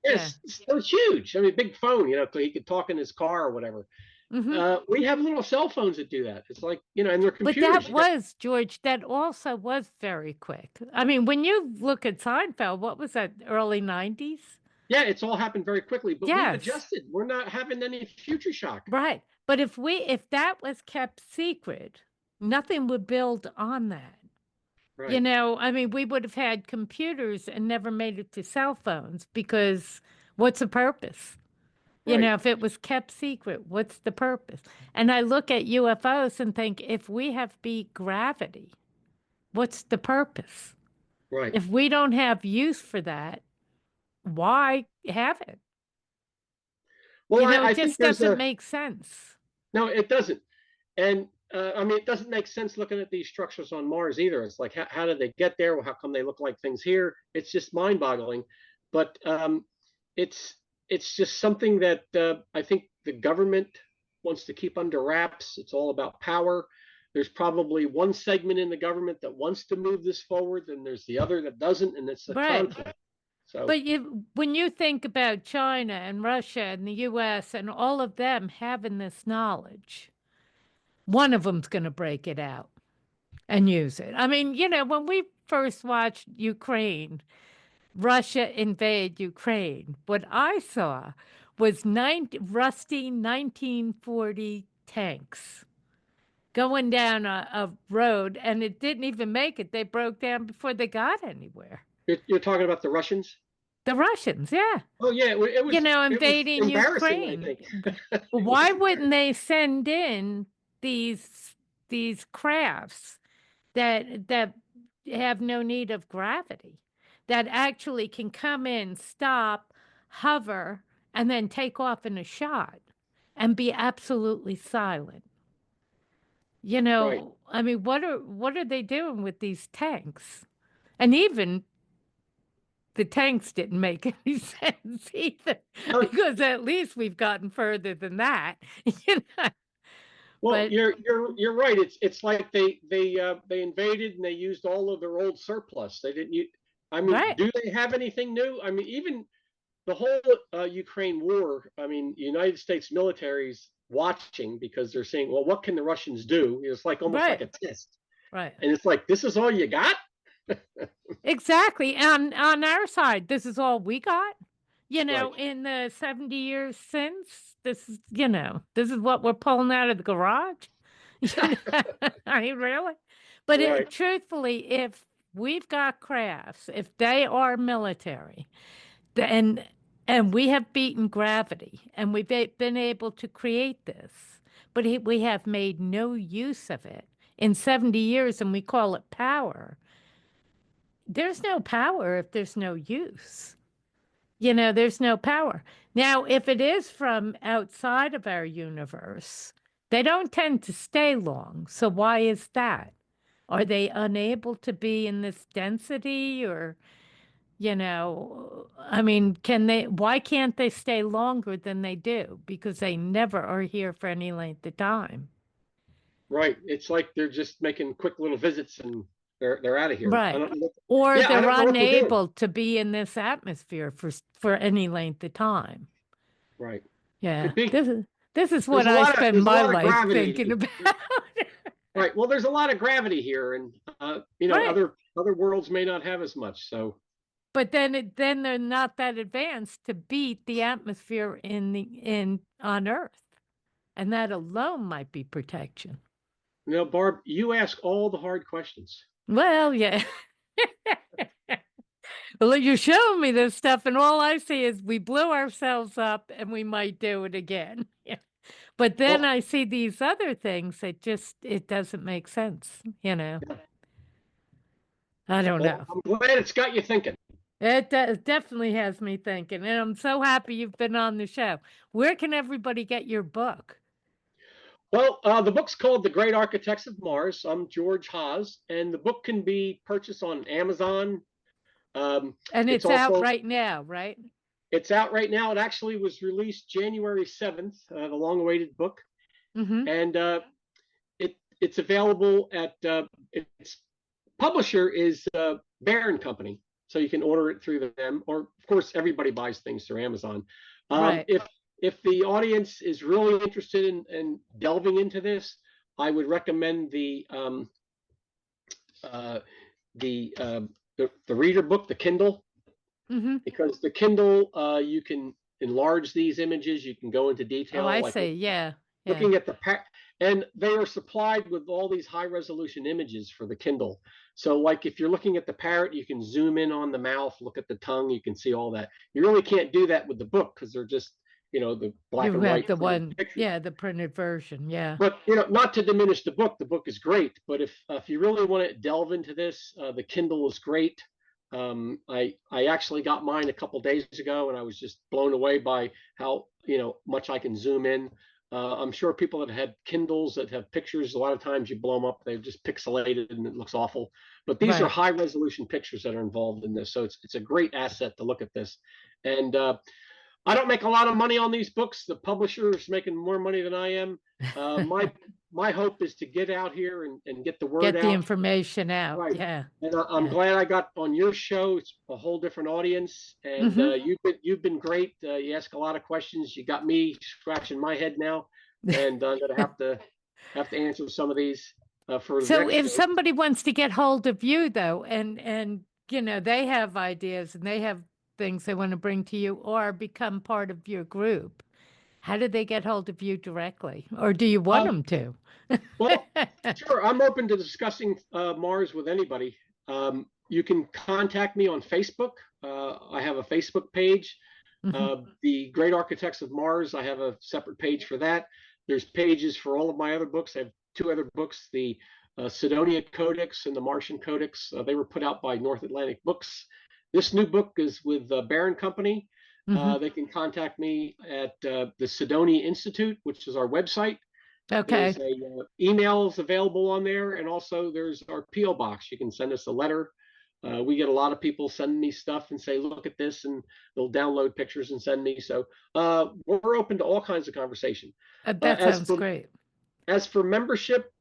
Yes, it was huge. I mean, big phone, so he could talk in his car or whatever.
Mm-hmm.
We have little cell phones that do that. It's like, and they're
But
computers.
that was, George, that also was very quick. I mean, when you look at Seinfeld, what was that, early 90s?
Yeah, it's all happened very quickly, but we've
Yes.
adjusted. We're not having any future shock.
Right. But if that was kept secret, nothing would build on that.
Right.
I mean, we would have had computers and never made it to cell phones, because what's the purpose?
Right.
If it was kept secret, what's the purpose? And I look at UFOs and think, if we have beat gravity, what's the purpose?
Right.
If we don't have use for that, why have it?
Well,
I
I
just
think
doesn't make sense.
No, it doesn't. And I mean, it doesn't make sense looking at these structures on Mars either. It's like, how did they get there? Well, how come they look like things here? It's just mind-boggling. But it's just something that I think the government wants to keep under wraps. It's all about power. There's probably one segment in the government that wants to move this forward, and there's the other that doesn't, and it's a conflict. So,
but when you think about China and Russia and the U.S. and all of them having this knowledge, one of them's going to break it out and use it. I mean, when we first watched Russia invade Ukraine, what I saw was rusty 1940 tanks going down a road, and it didn't even make it. They broke down before they got anywhere.
You're talking about the Russians?
The Russians, yeah.
Oh, yeah. It was,
invading
Ukraine.
I think. Why wouldn't they send in these crafts that have no need of gravity, that actually can come in, stop, hover, and then take off in a shot and be absolutely silent?
Right.
I mean, what are they doing with these tanks? And even the tanks didn't make any sense either, because at least we've gotten further than that.
Well,
but
you're right. It's like they invaded and they used all of their old surplus. They didn't use. I mean,
right.
Do they have anything new? I mean, even the whole Ukraine war. I mean, United States military's watching because they're saying, well, what can the Russians do? It's like almost like a test.
Right.
And it's like, this is all you got?
Exactly. And on our side, this is all we got.
Right.
In the 70 years since, this is what we're pulling out of the garage. I mean, really? But
Right.
Truthfully, if we've got crafts, if they are military, and we have beaten gravity, and we've been able to create this, but we have made no use of it in 70 years, and we call it power. There's no power if there's no use. There's no power. Now, if it is from outside of our universe, they don't tend to stay long. So why is that? Are they unable to be in this density, or, I mean, why can't they stay longer than they do? Because they never are here for any length of time.
Right. It's like they're just making quick little visits and they're out of here. I
Right.
don't know.
Or
Yeah, I
they're
don't know what they're doing.
unable to be in this atmosphere for any length of time.
Right.
Yeah.
Could be.
This is what I spend
There's a
my
lot of
life
gravity.
thinking about.
Right. Well, there's a lot of gravity here, and
Right.
other worlds may not have as much. So,
But then they're not that advanced to beat the atmosphere on Earth. And that alone might be protection.
Barb, you ask all the hard questions.
Well, yeah. Well, you're showing me this stuff, and all I see is we blew ourselves up and we might do it again. But then
Well,
I see these other things that it doesn't make sense, I don't know.
I'm glad it's got you thinking.
It definitely has me thinking, and I'm so happy you've been on the show. Where can everybody get your book?
Well, the book's called The Great Architects of Mars. I'm George Haas, and the book can be purchased on Amazon.
And it's out right now, right?
It's out right now. It actually was released January 7th, the long-awaited book.
Mm-hmm.
And it's available at its publisher is Baron Company, so you can order it through them. Or of course, everybody buys things through Amazon.
Right.
If the audience is really interested in delving into this, I would recommend the reader book, the Kindle,
mm-hmm.
because the Kindle you can enlarge these images. You can go into detail.
Oh, I see. Yeah.
Looking at and they are supplied with all these high resolution images for the Kindle. So like if you're looking at the parrot, you can zoom in on the mouth, look at the tongue, you can see all that. You really can't do that with the book because they're just, the black and white.
The one, pictures. The printed version, yeah.
But, not to diminish the book is great. But if you really want to delve into this, the Kindle is great. I actually got mine a couple days ago, and I was just blown away by how, much I can zoom in. I'm sure people that had Kindles that have pictures, a lot of times you blow them up, they're just pixelated and it looks awful. But these are high resolution pictures that are involved in this. So it's a great asset to look at this. And I don't make a lot of money on these books. The publisher is making more money than I am. My hope is to get out here and get the word out.
Get the information out.
Right.
Yeah.
And I'm glad I got on your show. It's a whole different audience. And you've been great. You ask a lot of questions. You got me scratching my head now. And I'm going to have to answer some of these for the
So
next
if
show.
somebody wants to get hold of you, though, and they have ideas and they have things they want to bring to you or become part of your group, how do they get hold of you directly? Or do you want them to?
Well, sure. I'm open to discussing Mars with anybody. You can contact me on Facebook. I have a Facebook page. The Great Architects of Mars, I have a separate page for that. There's pages for all of my other books. I have two other books, the Cydonia Codex and the Martian Codex. They were put out by North Atlantic Books. This new book is with Baron Company. They can contact me at the Cydonia Institute, which is our website.
Okay.
There's emails available on there, and also there's our P.O. box. You can send us a letter. We get a lot of people sending me stuff and say, look at this, and they'll download pictures and send me. So we're open to all kinds of conversation.
That sounds great.
As for membership,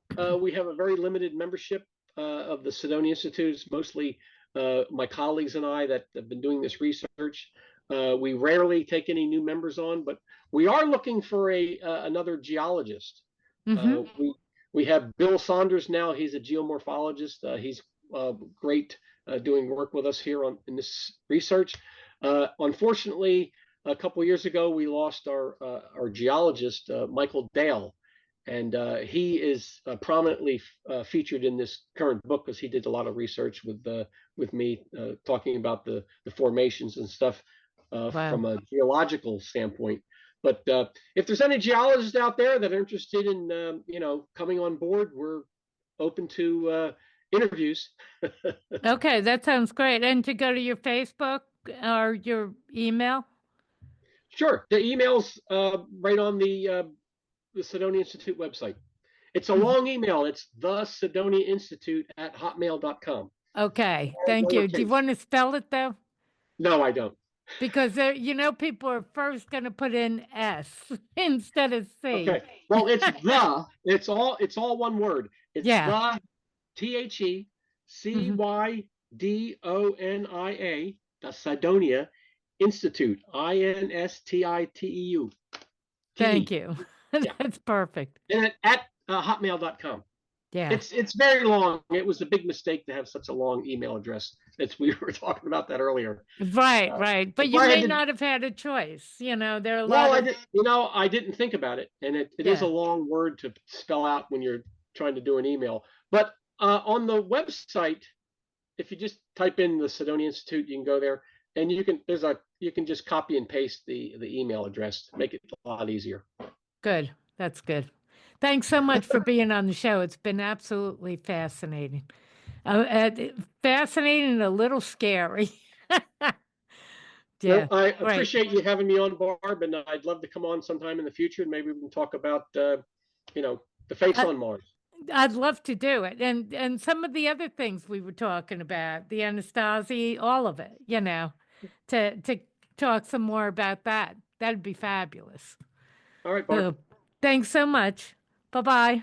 we have a very limited membership of the Cydonia Institute. It's mostly my colleagues and I that have been doing this research. We rarely take any new members on, but we are looking for another geologist. We have Bill Saunders now. He's a geomorphologist. He's great doing work with us here in this research. Unfortunately, a couple of years ago, we lost our geologist, Michael Dale, and he is prominently featured in this current book because he did a lot of research with me talking about the formations and stuff from a geological standpoint. But if there's any geologists out there that are interested in, coming on board, we're open to interviews.
Okay, that sounds great. And to go to your Facebook or your email?
Sure. The email's right on the Cydonia Institute website. It's a long email. It's the Cydonia Institute @hotmail.com.
Okay, thank you. Do you want to spell it, though?
No, I don't.
Because people are first going to put in S instead of C.
Okay. Well, it's all one word. It's the THE Cydonia, that's Cydonia Institute, INSTITEU.
Thank you.
Yeah.
That's perfect.
And at hotmail.com.
Yeah.
It's very long. It was a big mistake to have such a long email address. We were talking about that earlier.
Right, right. But
If
you
I had
may
to,
not have had a choice. You know, there are a
well,
lot
I
of,
did, I didn't think about it, and it is a
yeah.
long word to spell out when you're trying to do an email. But on the website, if you just type in the Cydonia Institute, you can go there, and you can just copy and paste the email address to make it a lot easier.
Good. That's good. Thanks so much for being on the show. It's been absolutely fascinating. Fascinating and a little scary.
No,
Yeah.
I
Great.
appreciate you having me on, Barb, and I'd love to come on sometime in the future, and maybe we can talk about the face on Mars.
I'd love to do it. And some of the other things we were talking about, the Anastasia, all of it, to talk some more about that. That'd be fabulous.
All right, Barb.
So, thanks so much. Bye-bye.